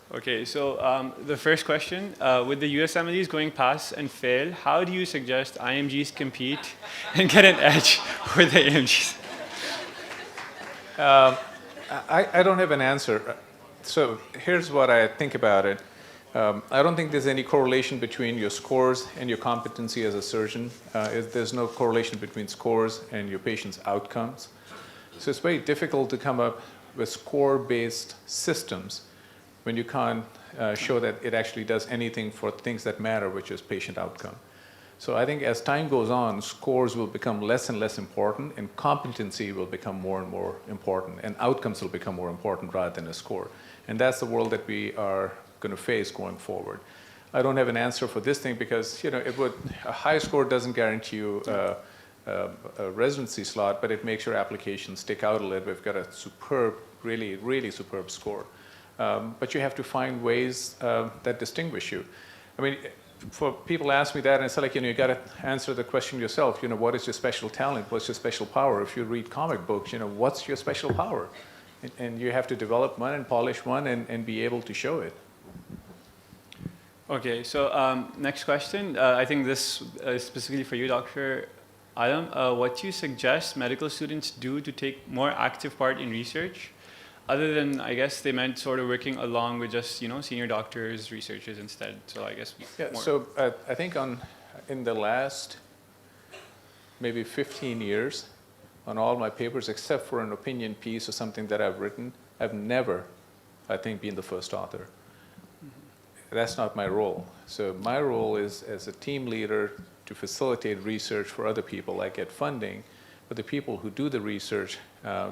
Okay, so the first question, with the USMLEs going pass and fail, how do you suggest IMGs compete and get an edge for the AMGs? I don't have an answer. So here's what I think about it. I don't think there's any correlation between your scores and your competency as a surgeon. There's no correlation between scores and your patient's outcomes. So it's very difficult to come up with score-based systems when you can't show that it actually does anything for things that matter, which is patient outcome. So I think as time goes on, scores will become less and less important, and competency will become more and more important, and outcomes will become more important rather than a score. And that's the world that we are going to face going forward. I don't have an answer for this thing because a high score doesn't guarantee you a residency slot, but it makes your application stick out a little. We've got a superb, really, really superb score. But you have to find ways that distinguish you. I mean, for people ask me that, and it's like, you got to answer the question yourself. What is your special talent? What's your special power? If you read comic books, what's your special power? And you have to develop one and polish one and be able to show it. Okay, so next question. I think this is specifically for you, Dr. Alam. What do you suggest medical students do to take more active part in research? Other than, I guess, they meant sort of working along with just, senior doctors, researchers instead. So I guess yeah. More. So I think in the last maybe 15 years, on all my papers, except for an opinion piece or something that I've written, I've never, I think, been the first author. That's not my role. So my role is as a team leader to facilitate research for other people. I get funding, but the people who do the research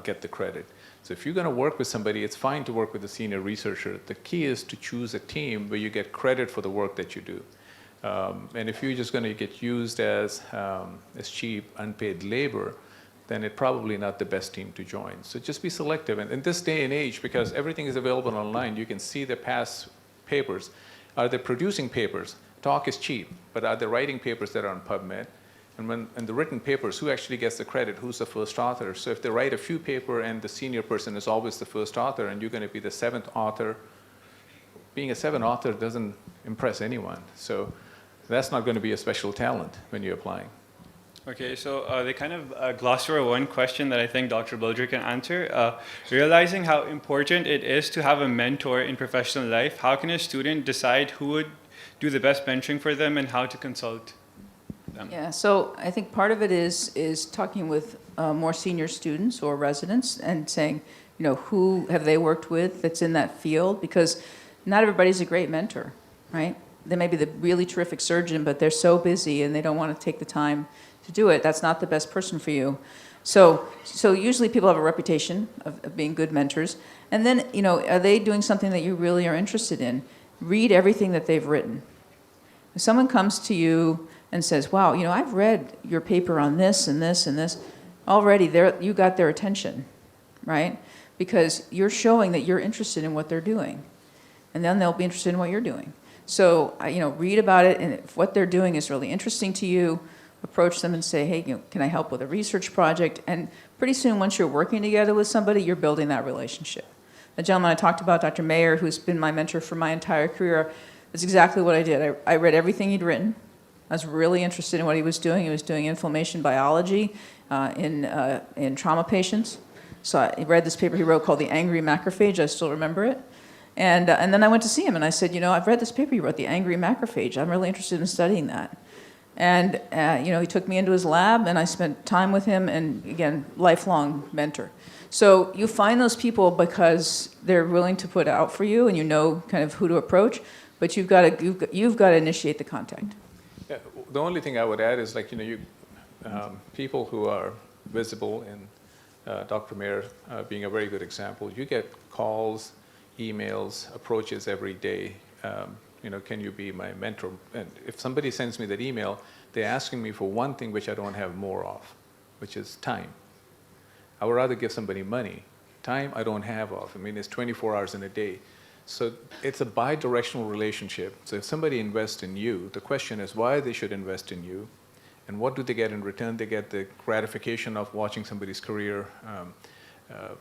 get the credit. So if you're going to work with somebody, it's fine to work with a senior researcher. The key is to choose a team where you get credit for the work that you do. And if you're just going to get used as cheap, unpaid labor, then it's probably not the best team to join. So just be selective. And in this day and age, because everything is available online, you can see the past papers. Are they producing papers? Talk is cheap, but are they writing papers that are on PubMed? And in the written papers, who actually gets the credit? Who's the first author? So if they write a few paper and the senior person is always the first author and you're going to be the seventh author, being a seventh author doesn't impress anyone. So that's not going to be a special talent when you're applying. Okay, so they kind of glossed over one question that I think Dr. Bulger can answer. Realizing how important it is to have a mentor in professional life, how can a student decide who would do the best mentoring for them and how to consult them? Yeah, so I think part of it is talking with more senior students or residents and saying, who have they worked with that's in that field? Because not everybody's a great mentor, right? They may be the really terrific surgeon, but they're so busy and they don't want to take the time to do it. That's not the best person for you. So usually people have a reputation of being good mentors. And then, are they doing something that you really are interested in? Read everything that they've written. If someone comes to you and says, wow, I've read your paper on this and this and this, already you got their attention, right? Because you're showing that you're interested in what they're doing. And then they'll be interested in what you're doing. So, read about it, and if what they're doing is really interesting to you, approach them and say, hey, can I help with a research project? And pretty soon, once you're working together with somebody, you're building that relationship. The gentleman I talked about, Dr. Mayer, who's been my mentor for my entire career, that's exactly what I did. I read everything he'd written. I was really interested in what he was doing. He was doing inflammation biology in trauma patients. So I read this paper he wrote called The Angry Macrophage. I still remember it. And then I went to see him, and I said, I've read this paper you wrote, The Angry Macrophage. I'm really interested in studying that. And, he took me into his lab, and I spent time with him, and again, lifelong mentor. So you find those people because they're willing to put out for you, and you know kind of who to approach, but you've got to initiate the contact. Yeah, the only thing I would add is people who are visible, and Dr. Mayer being a very good example, you get calls, emails, approaches every day. can you be my mentor? And if somebody sends me that email, they're asking me for one thing which I don't have more of, which is time. I would rather give somebody money. Time I don't have of. I mean, it's 24 hours in a day. So it's a bi-directional relationship. So if somebody invests in you, the question is why they should invest in you, and what do they get in return? They get the gratification of watching somebody's career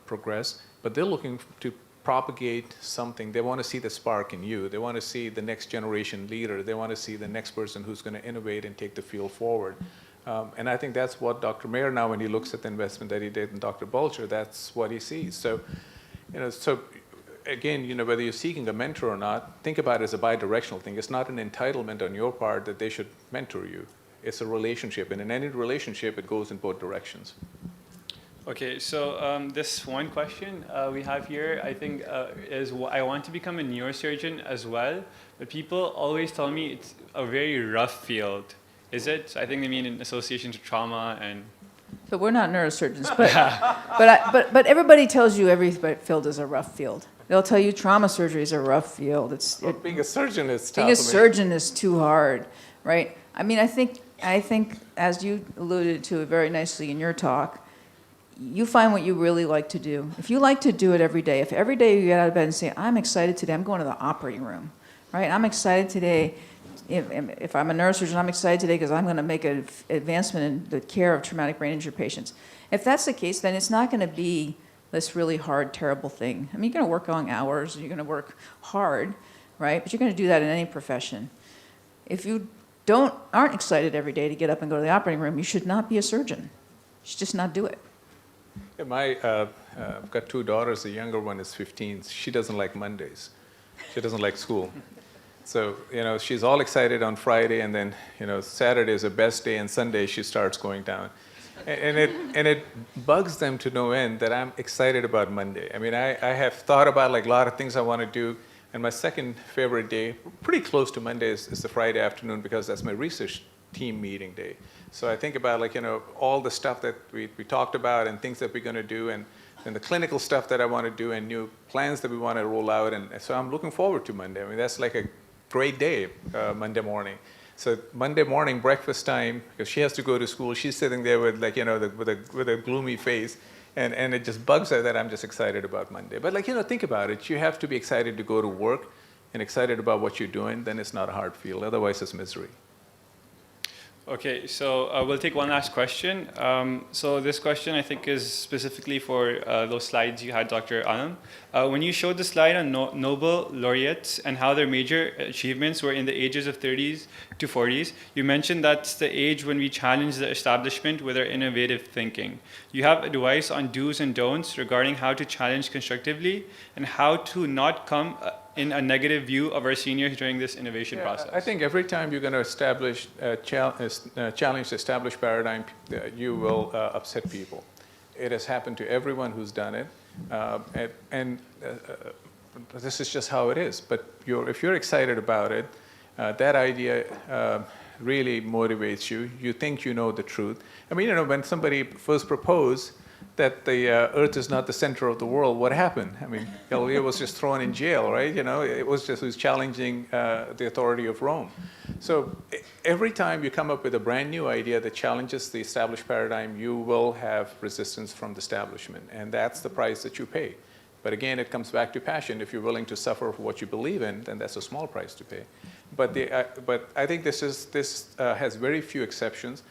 progress, but they're looking to propagate something. They want to see the spark in you. They want to see the next generation leader. They want to see the next person who's going to innovate and take the field forward. And I think that's what Dr. Mayer now, when he looks at the investment that he did in Dr. Bulger, that's what he sees. So, again, whether you're seeking a mentor or not, think about it as a bi-directional thing. It's not an entitlement on your part that they should mentor you. It's a relationship, and in any relationship, it goes in both directions. Okay, so this one question we have here, I think, is I want to become a neurosurgeon as well, but people always tell me it's a very rough field. Is it? I think they mean in association to trauma and... So we're not neurosurgeons, but everybody tells you every field is a rough field. They'll tell you trauma surgery is a rough field. Being a surgeon is tough. Being a surgeon is too hard, right? I mean, I think, as you alluded to very nicely in your talk, you find what you really like to do. If you like to do it every day, if every day you get out of bed and say, I'm excited today, I'm going to the operating room, right? I'm excited today. If I'm a neurosurgeon, I'm excited today because I'm going to make an advancement in the care of traumatic brain injury patients. If that's the case, then it's not going to be this really hard, terrible thing. I mean, you're going to work long hours, you're going to work hard, right? But you're going to do that in any profession. If you aren't excited every day to get up and go to the operating room, you should not be a surgeon. You should just not do it. Yeah, I've got two daughters. The younger one is 15. She doesn't like Mondays. She doesn't like school. So, she's all excited on Friday, and then, Saturday is her best day, and Sunday she starts going down. And it bugs them to no end that I'm excited about Monday. I mean, I have thought about a lot of things I want to do, and my second favorite day, pretty close to Monday, is the Friday afternoon because that's my research team meeting day. So I think about all the stuff that we talked about and things that we're going to do, and the clinical stuff that I want to do and new plans that we want to roll out. And so I'm looking forward to Monday. I mean, that's like a great day, Monday morning. So Monday morning, breakfast time, because she has to go to school, she's sitting there with with a gloomy face, and it just bugs her that I'm just excited about Monday. But think about it. You have to be excited to go to work and excited about what you're doing, then it's not a hard field. Otherwise, it's misery. Okay, so we'll take one last question. So this question, I think, is specifically for those slides you had, Dr. Anand. When you showed the slide on Nobel Laureates and how their major achievements were in the ages of 30s to 40s, you mentioned that's the age when we challenge the establishment with our innovative thinking. You have advice on do's and don'ts regarding how to challenge constructively and how to not come in a negative view of our seniors during this innovation process? I think every time you're going to challenge the established paradigm, you will upset people. It has happened to everyone who's done it, and this is just how it is. But if you're excited about it, that idea really motivates you. You think you know the truth. I mean, when somebody first proposed that the Earth is not the center of the world, what happened? I mean, Galileo was just thrown in jail, right? It was challenging the authority of Rome. So every time you come up with a brand new idea that challenges the established paradigm, you will have resistance from the establishment, and that's the price that you pay. But again, it comes back to passion. If you're willing to suffer for what you believe in, then that's a small price to pay. But I think this has very few exceptions.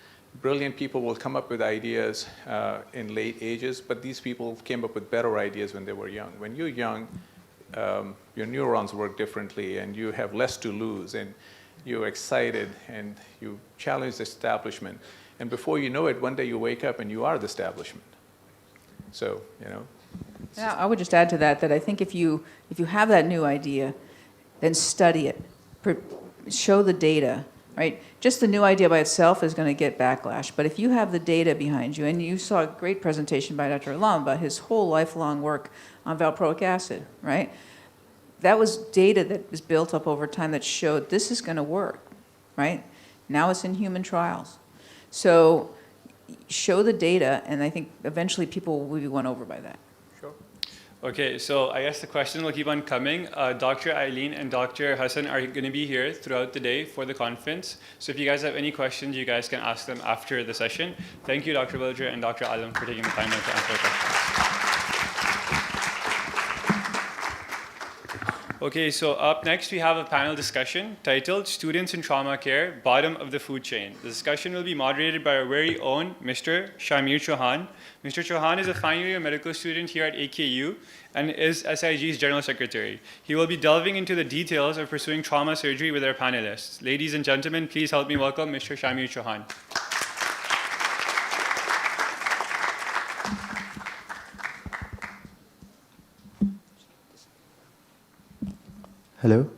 Brilliant people will come up with ideas in late ages, but these people came up with better ideas when they were young. When you're young, your neurons work differently, and you have less to lose, and you're excited, and you challenge the establishment. And before you know it, one day you wake up and you are the establishment. So, Yeah, I would just add to that I think if you have that new idea, then study it, show the data. Right? Just the new idea by itself is going to get backlash. But if you have the data behind you, and you saw a great presentation by Dr. Alam about his whole lifelong work on valproic acid, right? That was data that was built up over time that showed this is going to work, right? Now it's in human trials. So show the data, and I think eventually people will be won over by that. Sure. Okay, so I guess the question will keep on coming. Dr. Eileen and Dr. Hassan are going to be here throughout the day for the conference. So if you guys have any questions, you guys can ask them after the session. Thank you, Dr. Bulger and Dr. Alam, for taking the time out to answer questions. Okay, so up next we have a panel discussion titled Students in Trauma Care, Bottom of the Food Chain. The discussion will be moderated by our very own Mr. Shamir Chauhan. Mr. Chauhan is a final year medical student here at AKU and is SIG's General Secretary. He will be delving into the details of pursuing trauma surgery with our panelists. Ladies and gentlemen, please help me welcome Mr. Shamir Chauhan. Hello.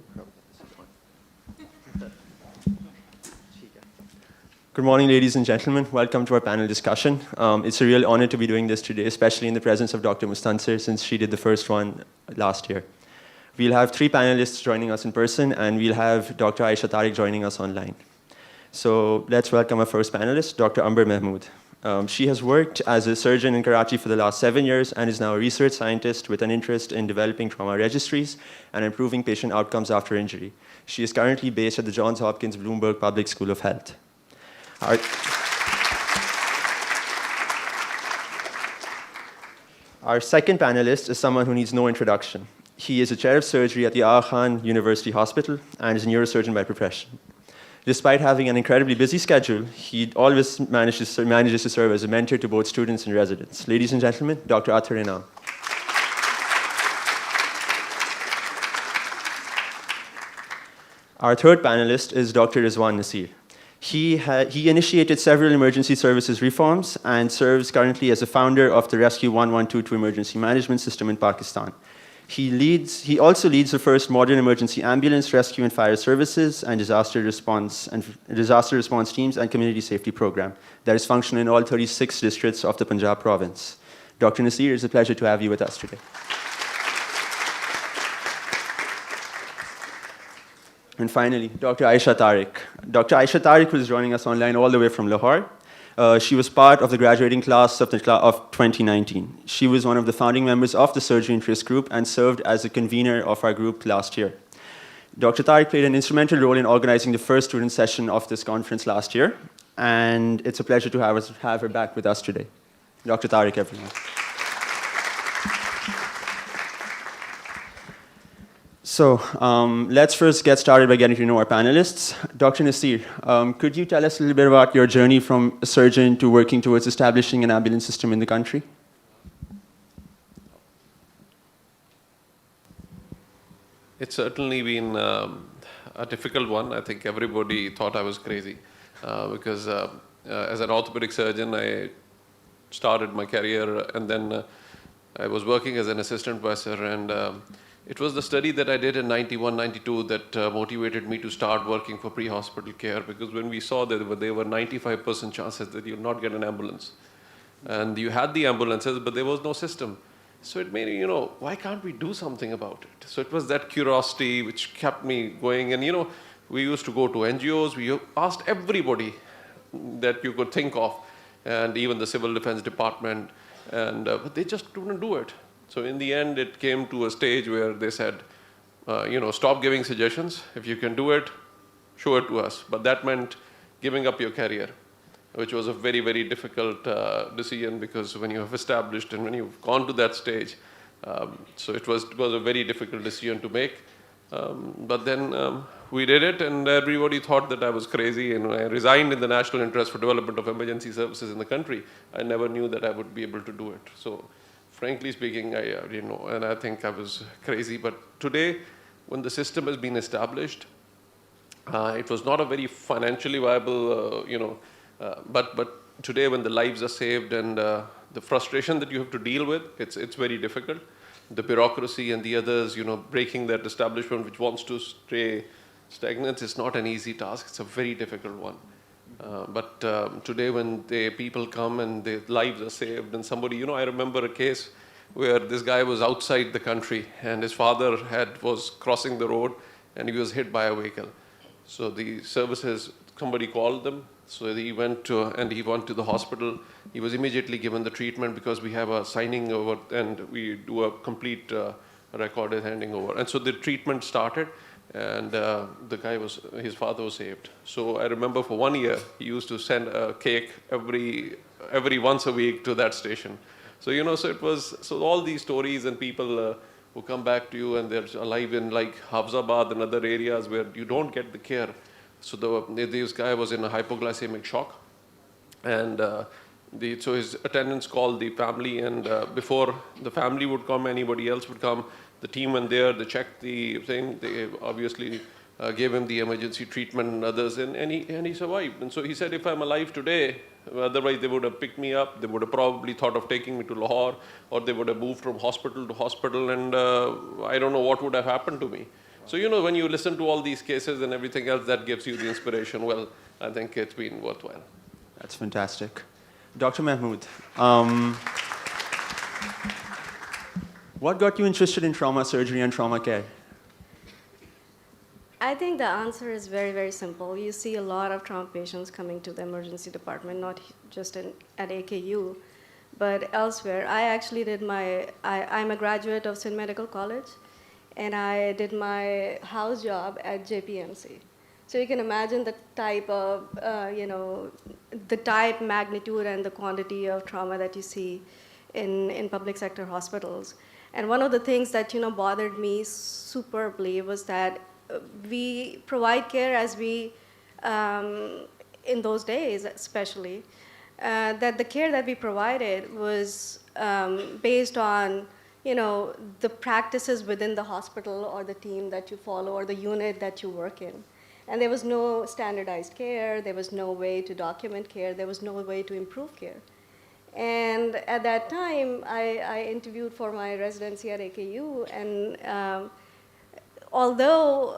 Good morning, ladies and gentlemen. Welcome to our panel discussion. It's a real honor to be doing this today, especially in the presence of Dr. Mustansir, since she did the first one last year. We'll have 3 panelists joining us in person, and we'll have Dr. Aisha Tariq joining us online. So let's welcome our first panelist, Dr. Amber Mahmood. She has worked as a surgeon in Karachi for the last 7 years and is now a research scientist with an interest in developing trauma registries and improving patient outcomes after injury. She is currently based at the Johns Hopkins Bloomberg Public School of Health. Our second panelist is someone who needs no introduction. He is a chair of surgery at the Aga Khan University Hospital and is a neurosurgeon by profession. Despite having an incredibly busy schedule, he always manages to serve as a mentor to both students and residents. Ladies and gentlemen, Dr. Athar Inam. Our third panelist is Dr. Rizwan Nasir. He initiated several emergency services reforms and serves currently as a founder of the Rescue 1122 emergency management system in Pakistan. He also leads the first modern emergency ambulance, rescue and fire services, and disaster response teams and community safety program that is functional in all 36 districts of the Punjab province. Dr. Nasir, it's a pleasure to have you with us today. And finally, Dr. Aisha Tariq. Dr. Aisha Tariq was joining us online all the way from Lahore. She was part of the graduating class of 2019. She was one of the founding members of the Surgery Interest Group and served as a convener of our group last year. Dr. Tariq played an instrumental role in organizing the first student session of this conference last year, and it's a pleasure to have her back with us today. Dr. Tariq, everyone. So let's first get started by getting to know our panelists. Dr. Nasir, could you tell us a little bit about your journey from a surgeon to working towards establishing an ambulance system in the country? It's certainly been a difficult one. I think everybody thought I was crazy because as an orthopedic surgeon, I started my career and then I was working as an assistant professor, and it was the study that I did in 91, 92 that motivated me to start working for pre-hospital care, because when we saw that there were 95% chances that you'll not get an ambulance. And you had the ambulances, but there was no system. So it made me, why can't we do something about it? So it was that curiosity which kept me going. And, we used to go to NGOs. We asked everybody that you could think of, and even the Civil Defense Department, and but they just couldn't do it. So in the end, it came to a stage where they said, stop giving suggestions. If you can do it, show it to us. But that meant giving up your career, which was a very, very difficult decision, because when you have established and when you've gone to that stage, so it was a very difficult decision to make. But then we did it, and everybody thought that I was crazy. And when I resigned in the national interest for development of emergency services in the country, I never knew that I would be able to do it. So frankly speaking, I didn't know, and I think I was crazy. But today, when the system has been established, it was not a very financially viable, but today when the lives are saved and the frustration that you have to deal with, it's very difficult. The bureaucracy and the others, breaking that establishment which wants to stay stagnant is not an easy task. It's a very difficult one. But today when people come and their lives are saved, and somebody, I remember a case where this guy was outside the country and his father was crossing the road and he was hit by a vehicle. So the services, somebody called them. So he went to the hospital. He was immediately given the treatment because we have a signing over and we do a complete recorded handing over. And so the treatment started, and his father was saved. So I remember for 1 year, he used to send a cake every once a week to that station. So, so all these stories and people who come back to you and they're alive in like Hafzabad and other areas where you don't get the care. So this guy was in a hypoglycemic shock, and so his attendants called the family, and before the family would come, anybody else would come. The team went there, they checked the thing, they obviously gave him the emergency treatment and others, and he survived. And so he said, if I'm alive today, otherwise they would have picked me up, they would have probably thought of taking me to Lahore, or they would have moved from hospital to hospital, and I don't know what would have happened to me. So, when you listen to all these cases and everything else, that gives you the inspiration. Well, I think it's been worthwhile. That's fantastic. Dr. Mahmood, what got you interested in trauma surgery and trauma care? I think the answer is very, very simple. You see a lot of trauma patients coming to the emergency department, not just at AKU, but elsewhere. I actually I'm a graduate of St. Medical College, and I did my house job at JPMC. So you can imagine the type of, the type, magnitude, and the quantity of trauma that you see in public sector hospitals. And one of the things that, bothered me superbly was that we provide care as we, in those days especially, that the care that we provided was based on the practices within the hospital or the team that you follow or the unit that you work in. And there was no standardized care, there was no way to document care, there was no way to improve care. And at that time, I interviewed for my residency at AKU, and although,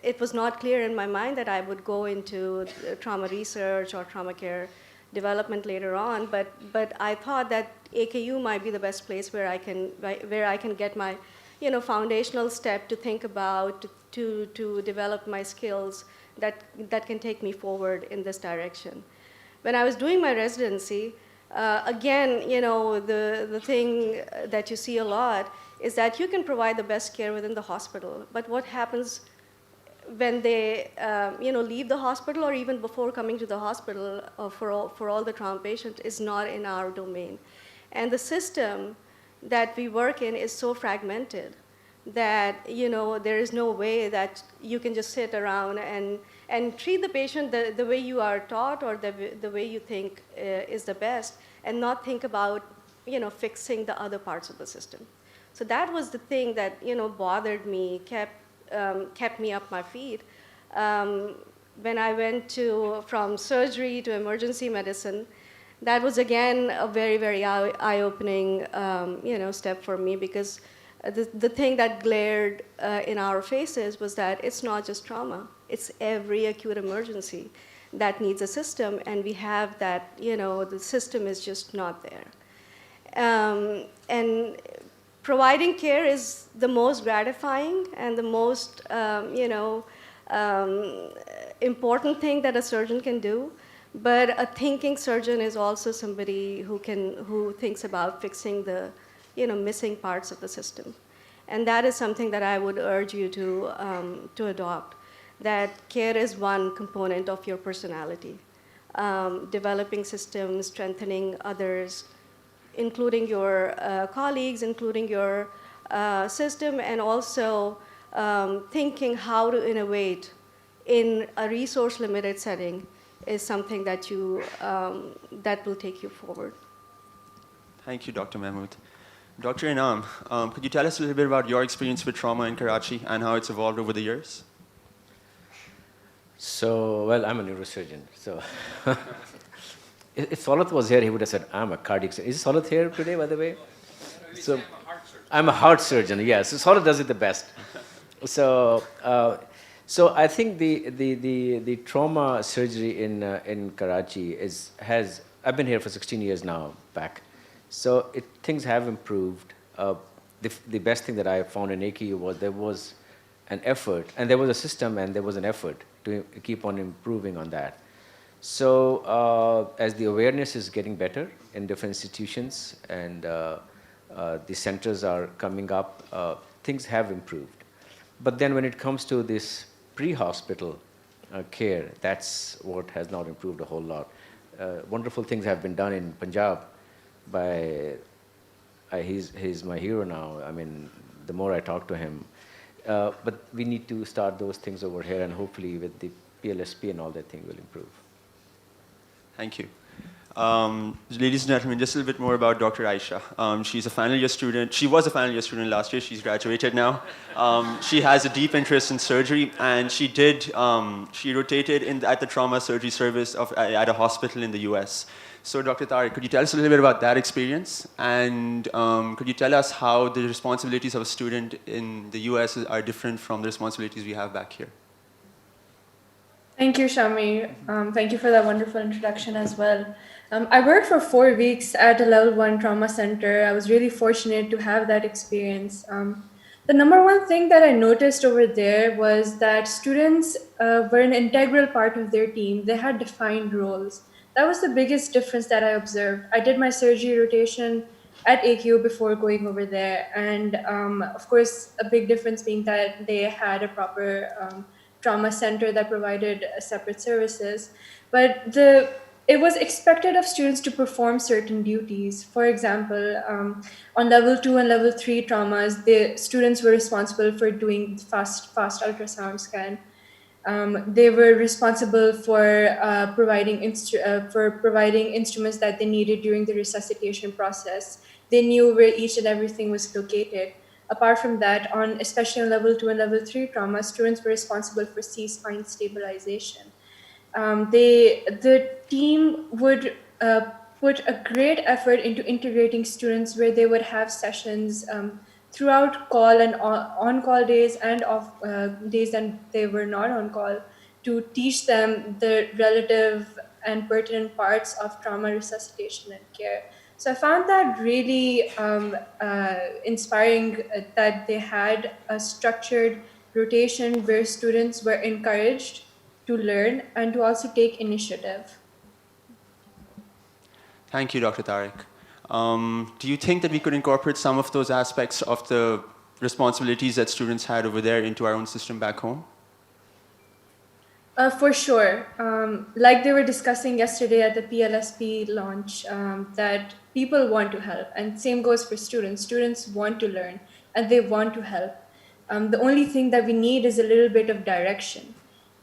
it was not clear in my mind that I would go into trauma research or trauma care development later on, but I thought that AKU might be the best place where I can get my, foundational step to think about, to develop my skills that can take me forward in this direction. When I was doing my residency, again, the thing that you see a lot is that you can provide the best care within the hospital, but what happens when they leave the hospital or even before coming to the hospital for all the trauma patients is not in our domain. And the system that we work in is so fragmented that there is no way that you can just sit around and treat the patient the way you are taught or the way you think is the best, and not think about fixing the other parts of the system. So that was the thing that bothered me, kept me up my feet. When I went from surgery to emergency medicine, that was again a very, very eye-opening step for me, because the thing that glared in our faces was that it's not just trauma, it's every acute emergency that needs a system, and we have that, the system is just not there. And providing care is the most gratifying and the most, important thing that a surgeon can do. But a thinking surgeon is also somebody who thinks about fixing the, missing parts of the system. And that is something that I would urge you to adopt. That care is one component of your personality. Developing systems, strengthening others, including your colleagues, including your system, and also thinking how to innovate in a resource-limited setting is something that that will take you forward. Thank you, Dr. Mahmood. Dr. Inam, could you tell us a little bit about your experience with trauma in Karachi and how it's evolved over the years? So, well, I'm a neurosurgeon, so if Salat was here, he would have said, I'm a cardiac surgeon. Is Salat here today, by the way? So, I'm a heart surgeon, yes. So Salat does it the best. So I think the trauma surgery in Karachi has, I've been here for 16 years now back. So things have improved. The best thing that I found in AKU was there was an effort, and there was a system and there was an effort to keep on improving on that. So as the awareness is getting better in different institutions and the centers are coming up, things have improved. But then when it comes to this pre-hospital care, that's what has not improved a whole lot. Wonderful things have been done in Punjab by, he's my hero now. I mean, the more I talk to him. But we need to start those things over here, and hopefully with the PLSP and all that thing will improve. Thank you. Ladies and gentlemen, just a little bit more about Dr. Aisha. She's a final year student. She was a final year student last year. She's graduated now. She has a deep interest in surgery, and she rotated at the trauma surgery service at a hospital in the US. So Dr. Tariq, could you tell us a little bit about that experience? And could you tell us how the responsibilities of a student in the US are different from the responsibilities we have back here? Thank you, Shami. Thank you for that wonderful introduction as well. I worked for 4 weeks at a level 1 trauma center. I was really fortunate to have that experience. The number one thing that I noticed over there was that students were an integral part of their team. They had defined roles. That was the biggest difference that I observed. I did my surgery rotation at AQ before going over there. And of course, a big difference being that they had a proper trauma center that provided separate services. But it was expected of students to perform certain duties. For example, on level 2 and level 3 traumas, the students were responsible for doing fast ultrasound scan. They were responsible for providing instruments that they needed during the resuscitation process. They knew where each and everything was located. Apart from that, especially on level 2 and level 3 trauma, students were responsible for C-spine stabilization. The team would put a great effort into integrating students where they would have sessions throughout call and on-call days and off days that they were not on call, to teach them the relative and pertinent parts of trauma resuscitation and care. So I found that really inspiring that they had a structured rotation where students were encouraged to learn and to also take initiative. Thank you, Dr. Tariq. Do you think that we could incorporate some of those aspects of the responsibilities that students had over there into our own system back home? For sure. Like they were discussing yesterday at the PLSP launch, that people want to help, and same goes for students. Students want to learn and they want to help. The only thing that we need is a little bit of direction.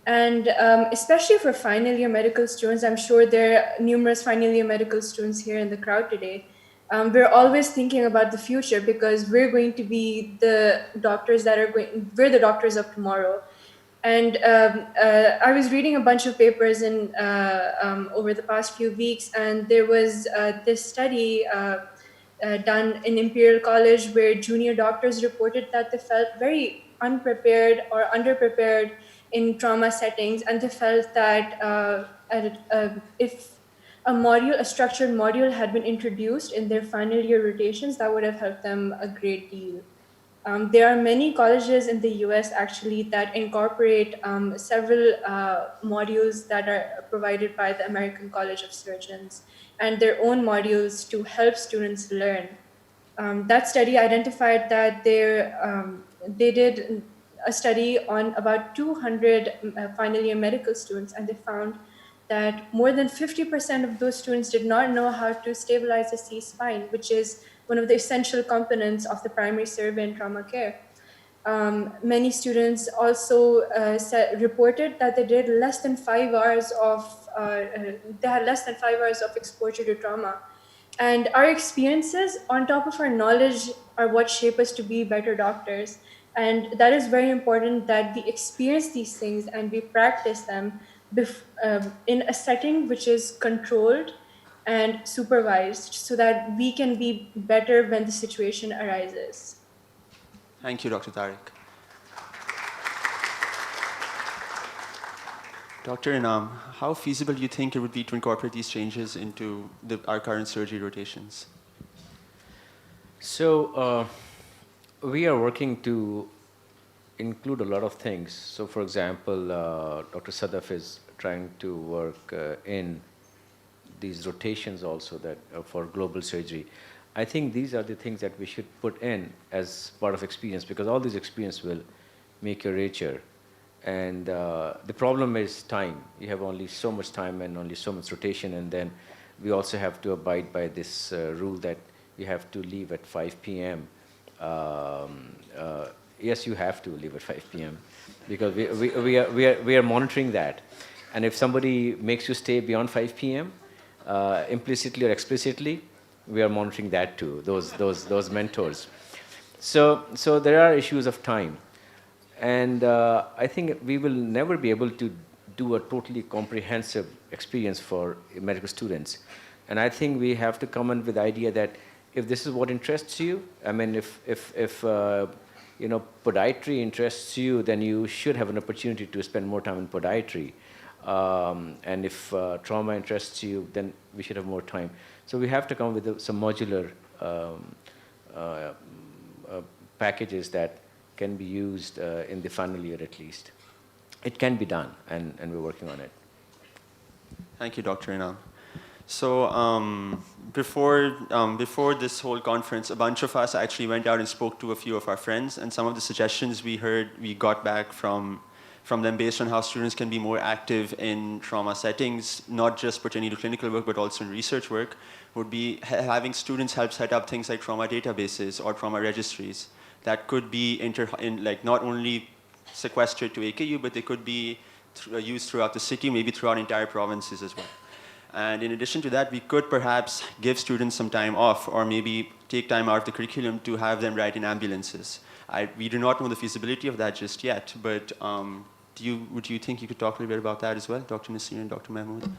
And especially for final year medical students, I'm sure there are numerous final year medical students here in the crowd today. We're always thinking about the future because we're going to be the doctors we're the doctors of tomorrow. And I was reading a bunch of papers over the past few weeks, and there was this study done in Imperial College where junior doctors reported that they felt very unprepared or underprepared in trauma settings, and they felt that if a structured module had been introduced in their final year rotations, that would have helped them a great deal. There are many colleges in the US actually that incorporate several modules that are provided by the American College of Surgeons and their own modules to help students learn. That study identified that they did a study on about 200 final year medical students, and they found that more than 50% of those students did not know how to stabilize the C-spine, which is one of the essential components of the primary survey in trauma care. Many students also reported that they did less than 5 hours they had less than 5 hours of exposure to trauma. And our experiences on top of our knowledge are what shape us to be better doctors. And that is very important that we experience these things and we practice them in a setting which is controlled and supervised so that we can be better when the situation arises. Thank you, Dr. Tariq. Dr. Inam, how feasible do you think it would be to incorporate these changes into our current surgery rotations? So we are working to include a lot of things. So, for example, Dr. Sadaf is trying to work in these rotations also that for global surgery. I think these are the things that we should put in as part of experience, because all these experience will make you richer. And the problem is time. You have only so much time and only so much rotation, and then we also have to abide by this rule that you have to leave at 5 p.m. Yes, you have to leave at 5 p.m. because we are monitoring that. And if somebody makes you stay beyond 5 p.m., implicitly or explicitly, we are monitoring that too, those mentors. So there are issues of time. And I think we will never be able to do a totally comprehensive experience for medical students. And I think we have to come in with the idea that if this is what interests you, I mean, if podiatry interests you, then you should have an opportunity to spend more time in podiatry. And if trauma interests you, then we should have more time. So we have to come with some modular packages that can be used in the final year at least. It can be done, and we're working on it. Thank you, Dr. Inam. So before this whole conference, a bunch of us actually went out and spoke to a few of our friends, and some of the suggestions we got back from them based on how students can be more active in trauma settings, not just pertaining to clinical work, but also in research work, would be having students help set up things like trauma databases or trauma registries that could be not only sequestered to AKU, but they could be used throughout the city, maybe throughout entire provinces as well. And in addition to that, we could perhaps give students some time off, or maybe take time out of the curriculum to have them ride in ambulances. We do not know the feasibility of that just yet, but would you think you could talk a little bit about that as well, Dr. Nasir and Dr. Mahmood?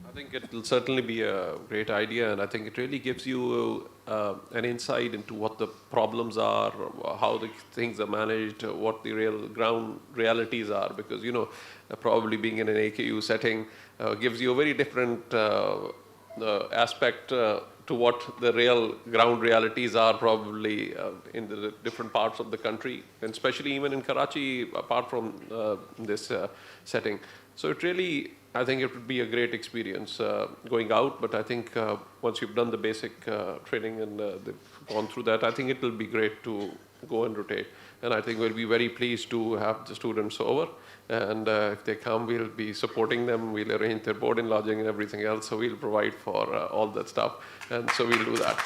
I think it will certainly be a great idea, and I think it really gives you an insight into what the problems are, how the things are managed, what the real ground realities are, because probably being in an AKU setting gives you a very different aspect to what the real ground realities are probably in the different parts of the country, and especially even in Karachi, apart from this setting. So it really, I think it would be a great experience going out, but I think once you've done the basic training and they've gone through that, I think it will be great to go and rotate. And I think we'll be very pleased to have the students over. And if they come, we'll be supporting them. We'll arrange their board and lodging and everything else. So we'll provide for all that stuff. And so we'll do that.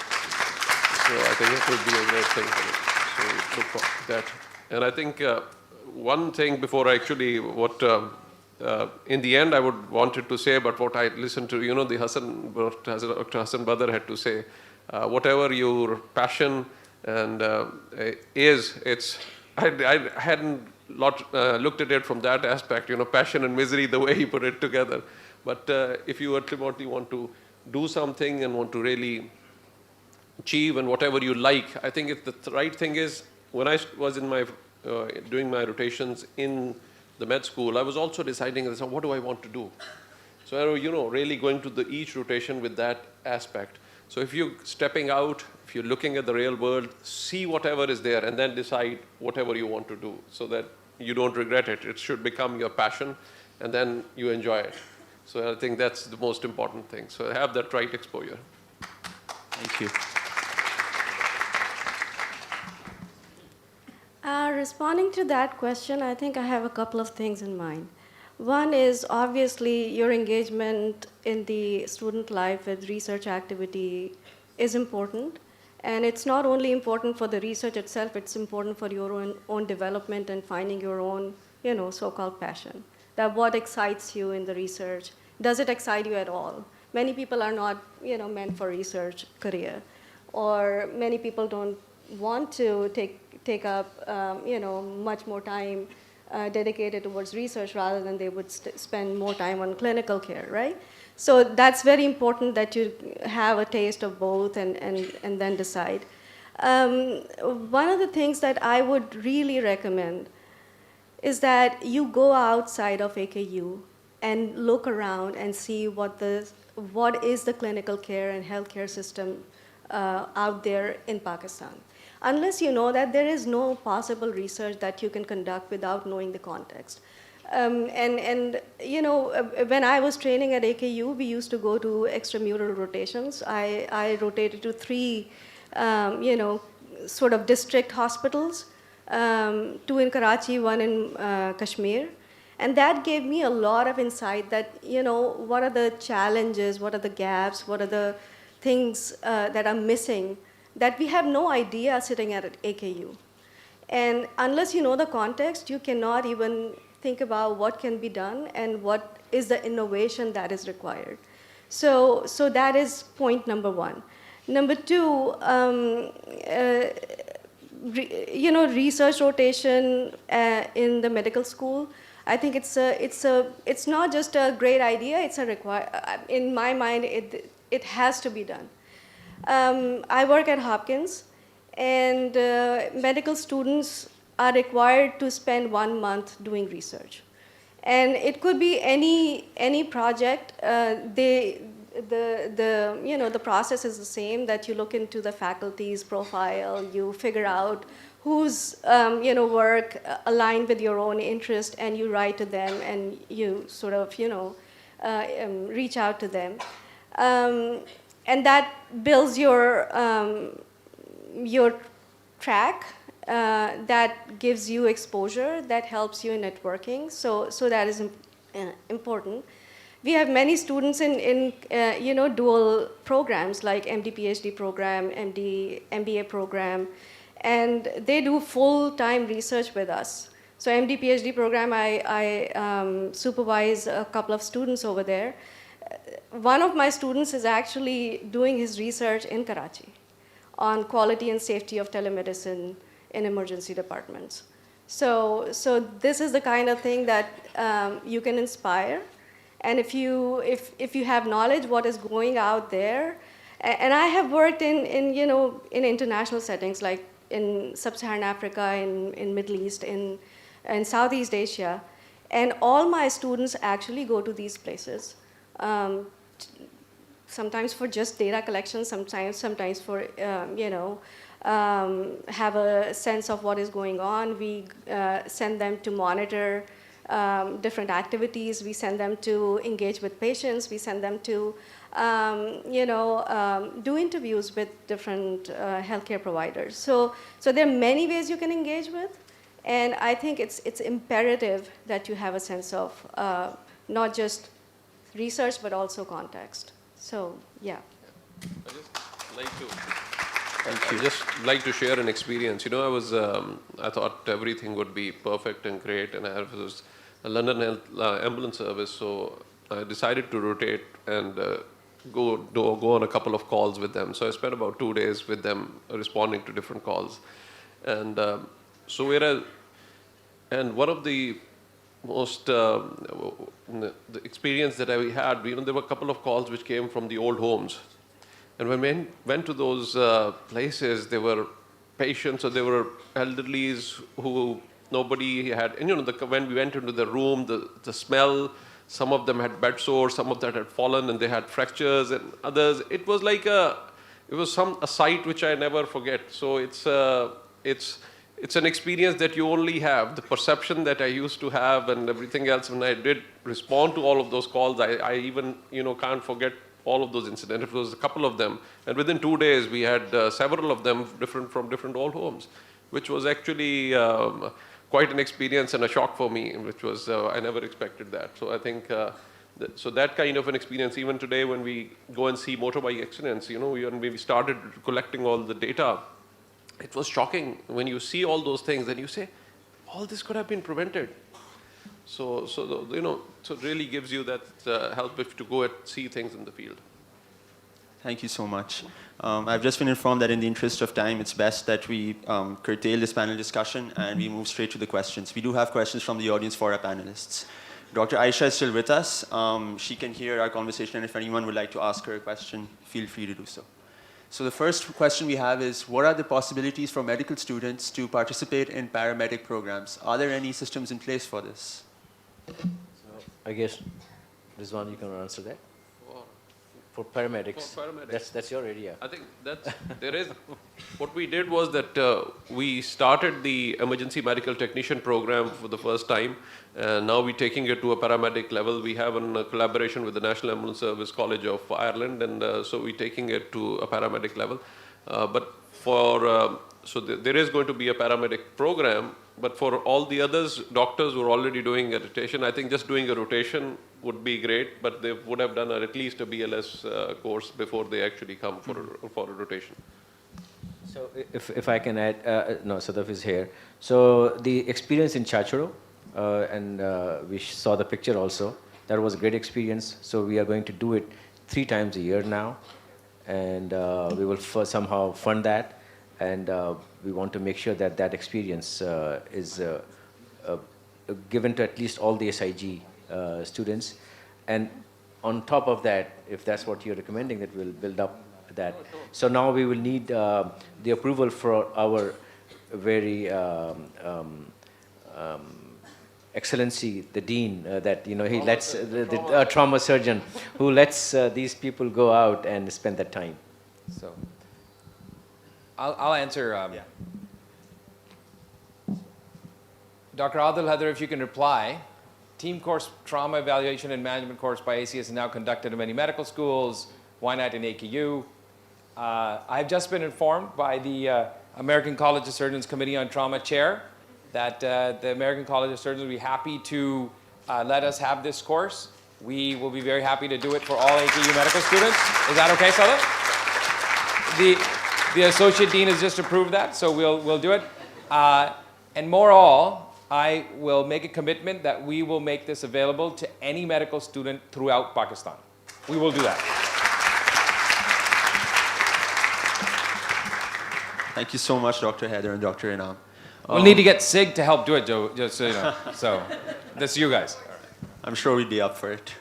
So I think it will be a great thing for them. So look for that. And I think one thing before actually what in the end I wanted to say, but what I listened to, the Dr. Hassan Badr had to say, whatever your passion and I hadn't looked at it from that aspect, passion and misery, the way he put it together. But if you ultimately want to do something and want to really achieve and whatever you like, I think the right thing is, when I was in my doing my rotations in the med school, I was also deciding, what do I want to do? So, really going to each rotation with that aspect. So if you're stepping out, if you're looking at the real world, see whatever is there and then decide whatever you want to do so that you don't regret it. It should become your passion and then you enjoy it. So I think that's the most important thing. So have that right exposure. Thank you. Responding to that question, I think I have a couple of things in mind. One is obviously your engagement in the student life with research activity is important. And it's not only important for the research itself, it's important for your own development and finding your own, so-called passion. That what excites you in the research. Does it excite you at all? Many people are not, meant for research career. Or many people don't want to take up, much more time dedicated towards research rather than they would spend more time on clinical care, right? So that's very important that you have a taste of both and then decide. One of the things that I would really recommend is that you go outside of AKU and look around and see what is the clinical care and healthcare system out there in Pakistan. unless you know that there is no possible research that you can conduct without knowing the context. And you know, when I was training at AKU, we used to go to extramural rotations. I rotated to 3, you know, sort of district hospitals, 2 in Karachi, 1 in Kashmir. And that gave me a lot of insight that, you know, what are the challenges, what are the gaps, what are the things that are missing that we have no idea sitting at AKU. And unless you know the context, you cannot even think about what can be done and what is the innovation that is required. So that is point number 1. Number 2, you know, research rotation in the medical school. I think it's not just a great idea. It's a in my mind, it has to be done. I work at Hopkins, and medical students are required to spend 1 month doing research, and it could be any project. You know, the process is the same, that you look into the faculty's profile, you figure out whose you know, work aligned with your own interest, and you write to them, and you sort of, you know, reach out to them, and that builds your track, that gives you exposure, that helps you in networking. So that is important. We have many students in you know, dual programs like MD PhD program, MD MBA program, and they do full-time research with us. So MD PhD program, I supervise a couple of students over there. One of my students is actually doing his research in Karachi on quality and safety of telemedicine in emergency departments. So this is the kind of thing that you can inspire. And if you have knowledge what is going out there, and I have worked in you know, in international settings, like in Sub-Saharan Africa, in Middle East, in Southeast Asia, and all my students actually go to these places, sometimes for just data collection, sometimes for you know, have a sense of what is going on. We send them to monitor different activities. We send them to engage with patients. We send them to you know, do interviews with different healthcare providers. So there are many ways you can engage with, and I think it's imperative that you have a sense of not just research but also context. So yeah. I just like to share an experience. You know, I thought everything would be perfect and great, and I was a London Health ambulance service, so I decided to rotate and go on a couple of calls with them. So I spent about 2 days with them responding to different calls, and and one of the most the experience that I had, you know, there were a couple of calls which came from the old homes. And when we went to those places, there were patients, or there were elderlies who nobody had. And you know, when we went into the room, the smell, some of them had bed sores, some of them had fallen and they had fractures, and others. It was like a sight which I never forget. So it's an experience that you only have. The perception that I used to have and everything else, when I did respond to all of those calls, I even, you know, can't forget all of those incidents. It was a couple of them. And within 2 days, we had several of them from different old homes, which was actually quite an experience and a shock for me, which was, I never expected that. So I think, so that kind of an experience, even today when we go and see motorbike accidents, you know, when we started collecting all the data, it was shocking. When you see all those things, then you say, all this could have been prevented. So you know, so it really gives you that help to go and see things in the field. Thank you so much. I've just been informed that in the interest of time, it's best that we curtail this panel discussion and we move straight to the questions. We do have questions from the audience for our panelists. Dr. Aisha is still with us. She can hear our conversation, and if anyone would like to ask her a question, feel free to do so. So the first question we have is, what are the possibilities for medical students to participate in paramedic programs? Are there any systems in place for this? So I guess, Rizwan, you can answer that. For paramedics. For paramedics. That's your area. I think there is, what we did was that we started the emergency medical technician program for the first time. And now we're taking it to a paramedic level. We have a collaboration with the National Ambulance Service College of Ireland, and so we're taking it to a paramedic level. There is going to be a paramedic program, but for all the others, doctors who are already doing a rotation, I think just doing a rotation would be great, but they would have done at least a BLS course before they actually come for a rotation. So if I can add, no, Sadaf is here. So the experience in Chacharo, and we saw the picture also, that was a great experience. So we are going to do it 3 times a year now, and we will somehow fund that, and we want to make sure that that experience is given to at least all the SIG students. And on top of that, if that's what you're recommending, that we'll build up that. So now we will need the approval for our very Excellency, the Dean, that he lets the trauma surgeon who lets these people go out and spend that time. So I'll answer. Dr. Adil Heather, if you can reply. Team course trauma evaluation and management course by ACS is now conducted in many medical schools. Why not in AKU? I've just been informed by the American College of Surgeons Committee on Trauma chair that the American College of Surgeons will be happy to let us have this course. We will be very happy to do it for all AKU medical students. Is that okay, Sada? The Associate Dean has just approved that, so we'll do it. And more all, I will make a commitment that we will make this available to any medical student throughout Pakistan. We will do that. Thank you so much, Dr. Heather and Dr. Inam. We'll need to get SIG to help do it, Joe, just so you know. So, that's you guys. I'm sure we'd be up for it.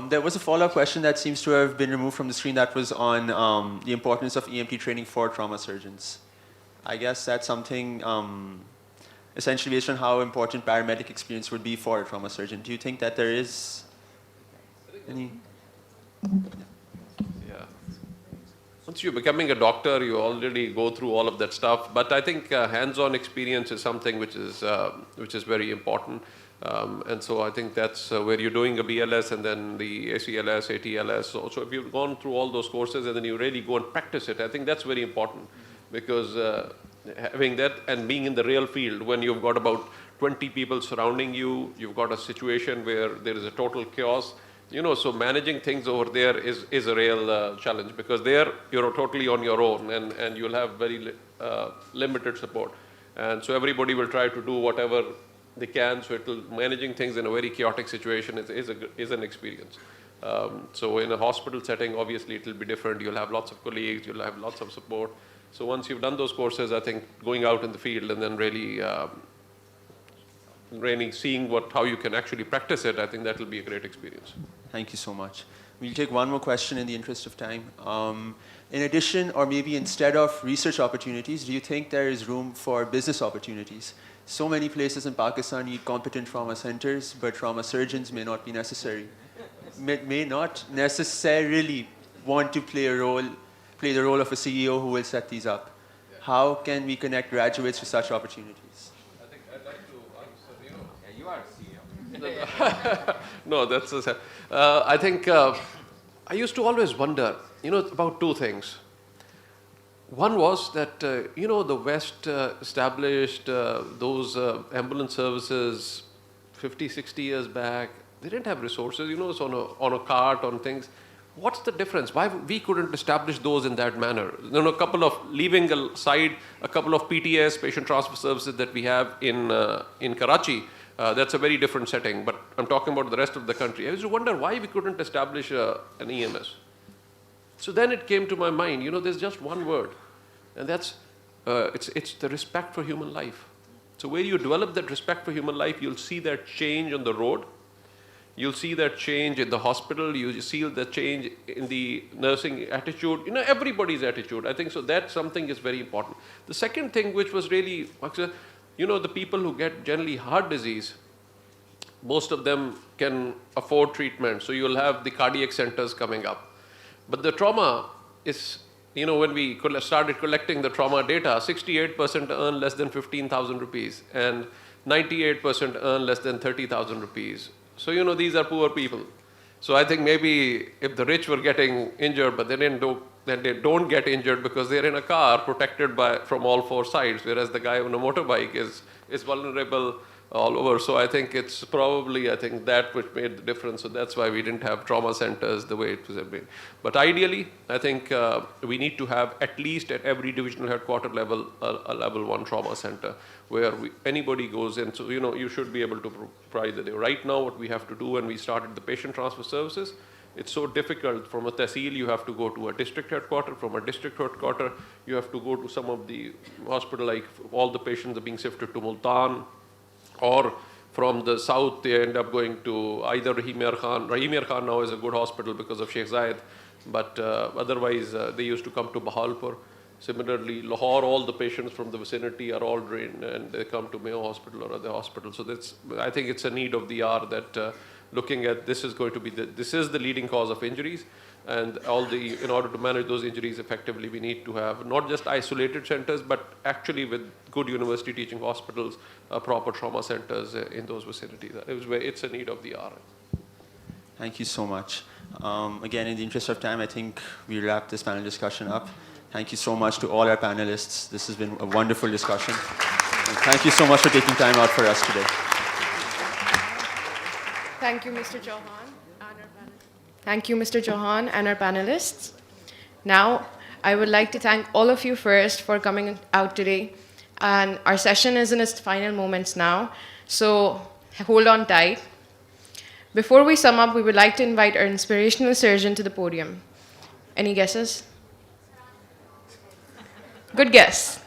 There was a follow-up question that seems to have been removed from the screen that was on the importance of EMT training for trauma surgeons. I guess that's something essentially based on how important paramedic experience would be for a trauma surgeon. Do you think that there is any? Yeah. Once you're becoming a doctor, you already go through all of that stuff. But I think hands-on experience is something which is very important. And so I think that's where you're doing a BLS and then the ACLS, ATLS. So if you've gone through all those courses and then you really go and practice it, I think that's very important, because having that and being in the real field, when you've got about 20 people surrounding you, you've got a situation where there is a total chaos, so managing things over there is a real challenge, because there you're totally on your own and you'll have very limited support. And so everybody will try to do whatever they can, so managing things in a very chaotic situation is an experience. So in a hospital setting, obviously it will be different. You'll have lots of colleagues, you'll have lots of support. So once you've done those courses, I think going out in the field and then really seeing how you can actually practice it, I think that will be a great experience. Thank you so much. We'll take one more question in the interest of time. In addition, or maybe instead of research opportunities, do you think there is room for business opportunities? So many places in Pakistan need competent trauma centers, but trauma surgeons may not be necessary. May not necessarily want to play the role of a CEO who will set these up. How can we connect graduates to such opportunities? I think I'd like to answer, Yeah, you are a CEO. No, that's I think I used to always wonder, about 2 things. One was that, the West established those ambulance services 50, 60 years back. They didn't have resources, it's on a cart, on things. What's the difference? Why we couldn't establish those in that manner? Leaving aside a couple of PTS, patient transfer services, that we have in Karachi, that's a very different setting. But I'm talking about the rest of the country. I used to wonder why we couldn't establish an EMS. So then it came to my mind, there's just one word, and that's it's the respect for human life. So where you develop that respect for human life, you'll see that change on the road. You'll see that change in the hospital. You see the change in the nursing attitude, everybody's attitude. I think so that's something is very important. The second thing, which was really, the people who get generally heart disease, most of them can afford treatment. So you'll have the cardiac centers coming up. But the trauma is, when we started collecting the trauma data, 68% earn less than 15,000 rupees and 98% earn less than 30,000 rupees. So, these are poor people. So I think maybe if the rich were getting injured, but then they don't get injured because they're in a car protected from all four sides, whereas the guy on a motorbike is vulnerable all over. So I think it's probably, that which made the difference. So that's why we didn't have trauma centers the way it was been. But ideally, I think we need to have at least at every divisional headquarter level, a level 1 trauma center where anybody goes in. So, you should be able to provide that. Right now, what we have to do when we started the patient transfer services, it's so difficult. From a tehsil, you have to go to a district headquarter. From a district headquarter, you have to go to some of the hospital, like all the patients are being shifted to Multan, or from the south, they end up going to either Rahim Yar Khan. Rahim Yar Khan now is a good hospital because of Sheikh Zayed, but otherwise they used to come to Bahalpur. Similarly, Lahore, all the patients from the vicinity are all drained and they come to Mayo Hospital or other hospitals. So I think it's a need of the hour that looking at this is going to be this is the leading cause of injuries, and in order to manage those injuries effectively, we need to have not just isolated centers, but actually with good university teaching hospitals, proper trauma centers in those vicinities. It's a need of the hour. Thank you so much. Again, in the interest of time, I think we wrap this panel discussion up. Thank you so much to all our panelists. This has been a wonderful discussion. And thank you so much for taking time out for us today. Thank you, Mr. Chauhan and our panelists. Thank you, Mr. Chauhan and our panelists. Now, I would like to thank all of you first for coming out today. And our session is in its final moments now, so hold on tight. Before we sum up, we would like to invite our inspirational surgeon to the podium. Any guesses? Good guess.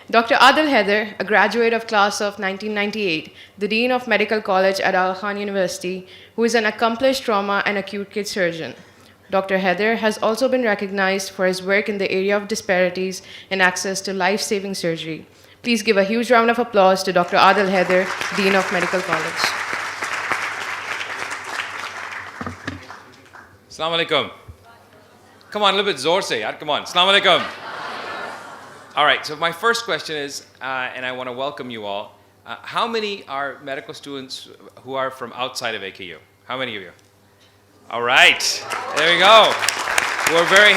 Dr. Adil Haider, a graduate of class of 1998, the Dean of Medical College at Aga Khan University, who is an accomplished trauma and acute care surgeon. Dr. Haider has also been recognized for his work in the area of disparities in access to life-saving surgery. Please give a huge round of applause to Dr. Adil Haider, Dean of Medical College. Assalamu alaikum. Come on, a little bit zor se, yaar. Come on. Assalamu alaikum. All right, so my first question is, and I want to welcome you all, how many are medical students who are from outside of AKU? How many of you? All right, there we go. We're very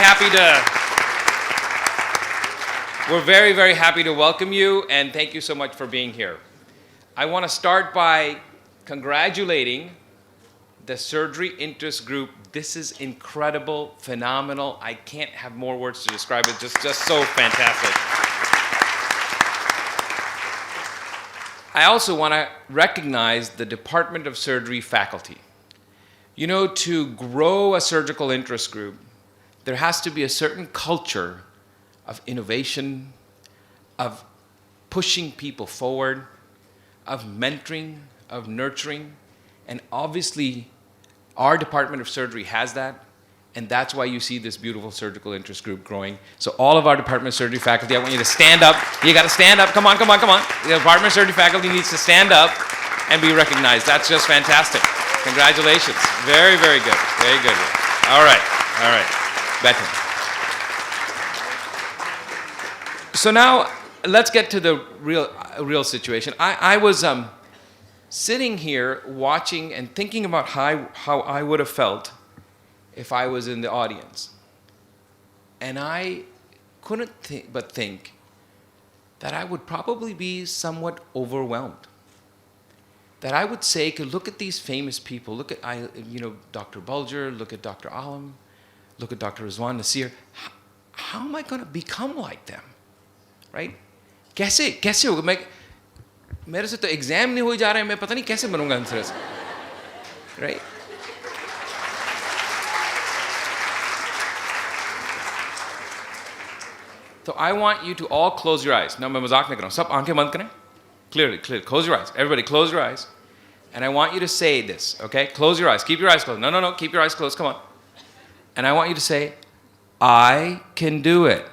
happy to welcome you, and thank you so much for being here. I want to start by congratulating the surgery interest group. This is incredible, phenomenal. I can't have more words to describe it. Just so fantastic. I also want to recognize the Department of Surgery faculty. To grow a surgical interest group, there has to be a certain culture of innovation, of pushing people forward, of mentoring, of nurturing, and obviously our Department of Surgery has that, and that's why you see this beautiful surgical interest group growing. So all of our Department of Surgery faculty, I want you to stand up. You got to stand up. Come on. The Department of Surgery faculty needs to stand up and be recognized. That's just fantastic. Congratulations. Very, very good. Very good. All right. Better. So now let's get to the real situation. I was sitting here watching and thinking about how I would have felt if I was in the audience. And I couldn't but think that I would probably be somewhat overwhelmed. That I would say, look at these famous people. Look at Dr. Bulger, look at Dr. Alam, look at Dr. Rizwan Nasir. How am I going to become like them? Right? कैसे होगा? मेरे से तो exam नहीं हो जा रहा है, मैं पता नहीं कैसे बनूंगा आंसर से, right? So I want you to all close your eyes. Now मैं मजाक नहीं कर रहा हूँ. सब आंखें बंद करें. Clearly. Close your eyes. Everybody, close your eyes. And I want you to say this, okay? Close your eyes. Keep your eyes closed. No. Keep your eyes closed. Come on. And I want you to say, I can do it.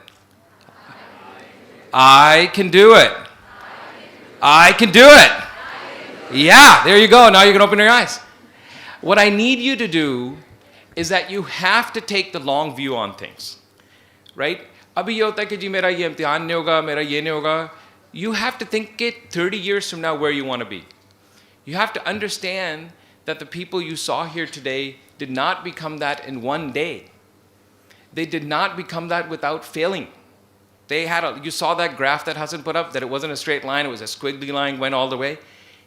I can do it. I can do it. Yeah, there you go. Now you can open your eyes. What I need you to do is that you have to take the long view on things, right? Abhi ye hota hai ki ji mera ye imtihan nahi hoga, mera ye nahi hoga. You have to think it 30 years from now where you want to be. You have to understand that the people you saw here today did not become that in one day. They did not become that without failing. You saw that graph that Hassan put up, that it wasn't a straight line, it was a squiggly line, went all the way.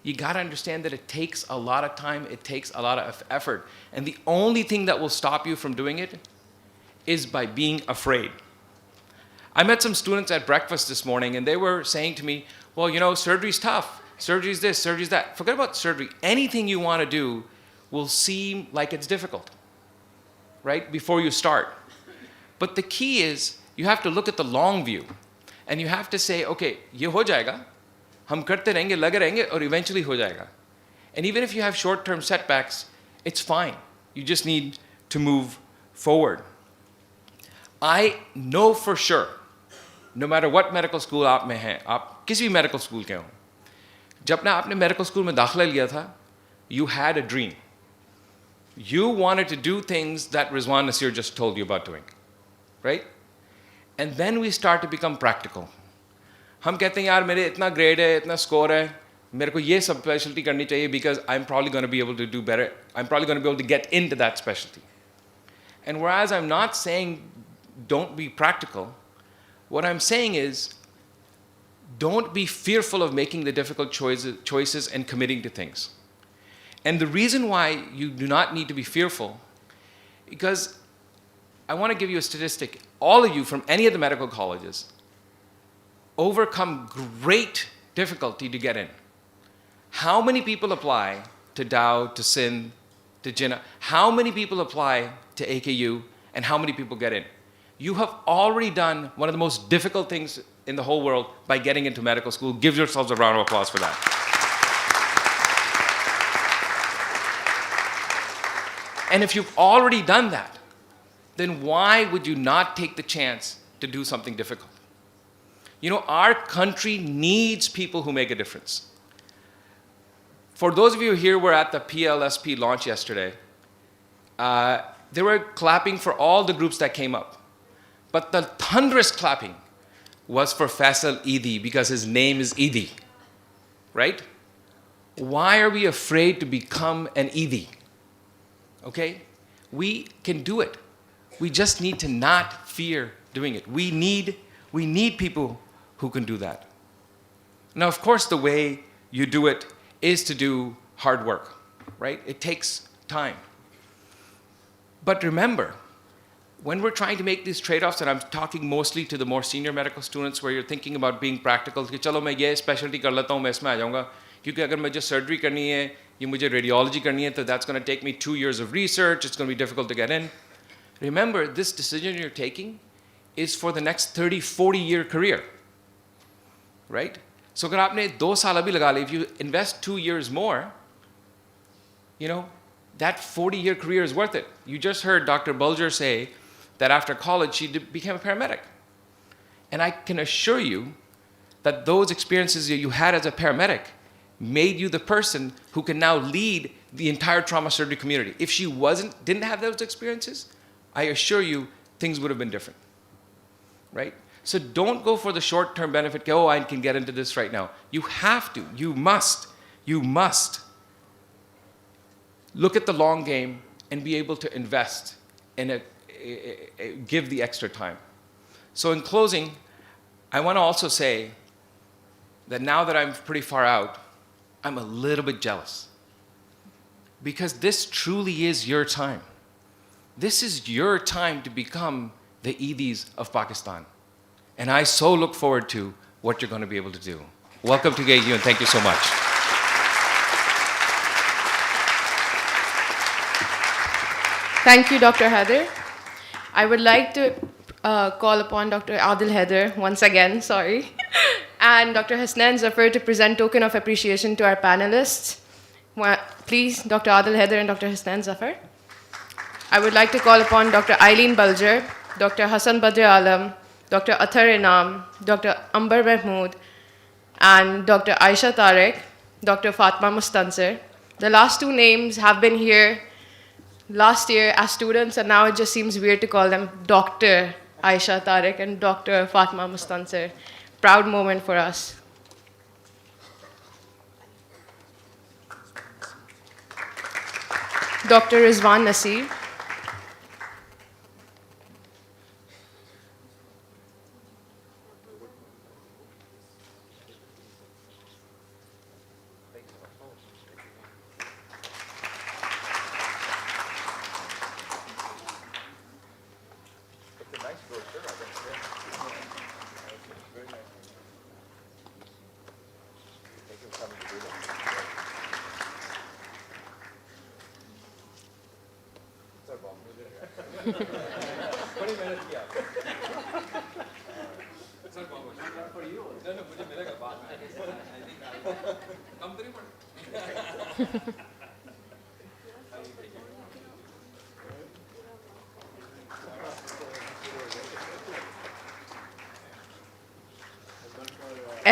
You got to understand that it takes a lot of time, it takes a lot of effort. And the only thing that will stop you from doing it is by being afraid. I met some students at breakfast this morning and they were saying to me, well, you know, surgery's tough. Surgery's this, surgery's that. Forget about surgery. Anything you want to do will seem like it's difficult, right? Before you start. But the key is you have to look at the long view and you have to say, okay, ye ho jayega. Hum karte rahenge, lage rahenge, or eventually ho jayega. And even if you have short-term setbacks, it's fine. You just need to move forward. I know for sure, no matter what medical school आप में हैं, आप किसी भी medical school के हों, जब ना आपने medical school में दाखिला लिया था, you had a dream. You wanted to do things that Rizwan Nasir just told you about doing, right? And then we start to become practical. हम कहते हैं यार मेरे इतना grade है, इतना score है, मेरे को ये specialty करनी चाहिए because I'm probably going to be able to do better. I'm probably going to be able to get into that specialty. And whereas I'm not saying don't be practical, what I'm saying is don't be fearful of making the difficult choices and committing to things. And the reason why you do not need to be fearful, because I want to give you a statistic. All of you from any of the medical colleges overcome great difficulty to get in. How many people apply to Dow, to Sindh, to Jinnah? How many people apply to AKU, and how many people get in? You have already done one of the most difficult things in the whole world by getting into medical school. Give yourselves a round of applause for that. And if you've already done that, then why would you not take the chance to do something difficult? You know, our country needs people who make a difference. For those of you here who were at the PLSP launch yesterday, they were clapping for all the groups that came up. But the thunderous clapping was for Faisal Eidi because his name is Eidi, right? Why are we afraid to become an Eidi? Okay? We can do it. We just need to not fear doing it. We need people who can do that. Now, of course, the way you do it is to do hard work, right? It takes time. But remember, when we're trying to make these trade-offs, and I'm talking mostly to the more senior medical students where you're thinking about being practical, कि चलो मैं ये specialty कर लेता हूँ, मैं इसमें आ जाऊँगा, क्योंकि अगर मुझे surgery करनी है, या मुझे radiology करनी है, तो that's going to take me 2 years of research, it's going to be difficult to get in. Remember, this decision you're taking is for the next 30, 40-year career, right? So अगर आपने 2 साल अभी लगा ली, if you invest 2 years more, you know, that 40-year career is worth it. You just heard Dr. Bulger say that after college she became a paramedic. And I can assure you that those experiences that you had as a paramedic made you the person who can now lead the entire trauma surgery community. If she didn't have those experiences, I assure you things would have been different, right? So don't go for the short-term benefit, oh, I can get into this right now. You have to, you must look at the long game and be able to invest and give the extra time. So in closing, I want to also say that now that I'm pretty far out, I'm a little bit jealous. Because this truly is your time. This is your time to become the Eidis of Pakistan. And I so look forward to what you're going to be able to do. Welcome to AAU and thank you so much. Thank you, Dr. Heather. I would like to call upon Dr. Adil Heather once again, and Dr. Hasnan Zafar to present token of appreciation to our panelists. Please, Dr. Adil Heather and Dr. Hasnan Zafar. I would like to call upon Dr. Eileen Bulger, Dr. Hassan Badr Alam, Dr. Athar Inam, Dr. Ambar Mahmood, and Dr. Aisha Tarek, Dr. Fatma Mustansir. The last 2 names have been here last year as students, and now it just seems weird to call them Dr. Aisha Tariq and Dr. Fatma Mustansir. Proud moment for us. Dr. Rizwan Nasir.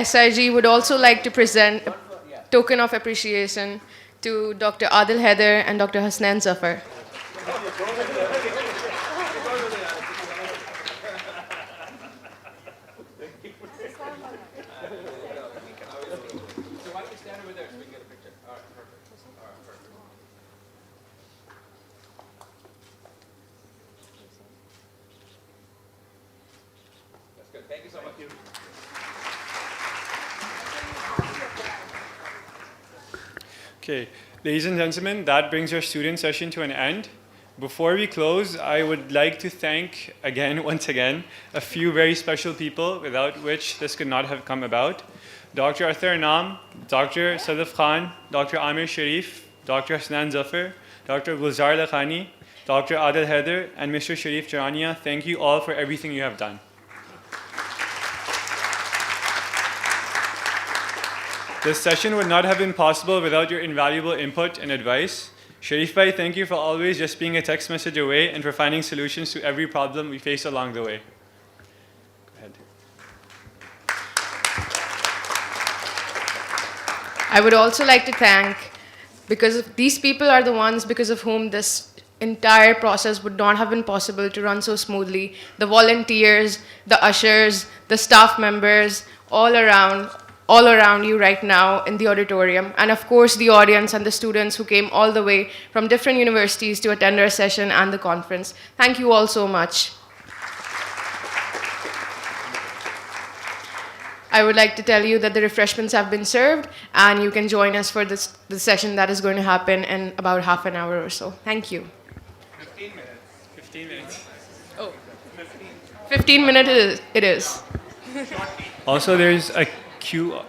SIG would also like to present a token of appreciation to Dr. Adil Haider and Dr. Hasnan Zafar. Thank you so much. Okay, ladies and gentlemen, that brings our student session to an end. Before we close, I would like to thank again, once again, a few very special people without which this could not have come about. Dr. Arthur Naam, Dr. Sadaf Khan, Dr. Amir Sharif, Dr. Hasnan Zafar, Dr. Gulzar Lakhani, Dr. Adil Haider, and Mr. Sharif Jarania. Thank you all for everything you have done. This session would not have been possible without your invaluable input and advice. Sharif Bhai, thank you for always just being a text message away and for finding solutions to every problem we face along the way. Go ahead. I would also like to thank, because these people are the ones because of whom this entire process would not have been possible to run so smoothly. The volunteers, the ushers, the staff members, all around you right now in the auditorium, and of course the audience and the students who came all the way from different universities to attend our session and the conference. Thank you all so much. I would like to tell you that the refreshments have been served and you can join us for the session that is going to happen in about half an hour or so. Thank you. 15 minutes. 15 minutes. Oh, 15 minutes it is. Also, there's a queue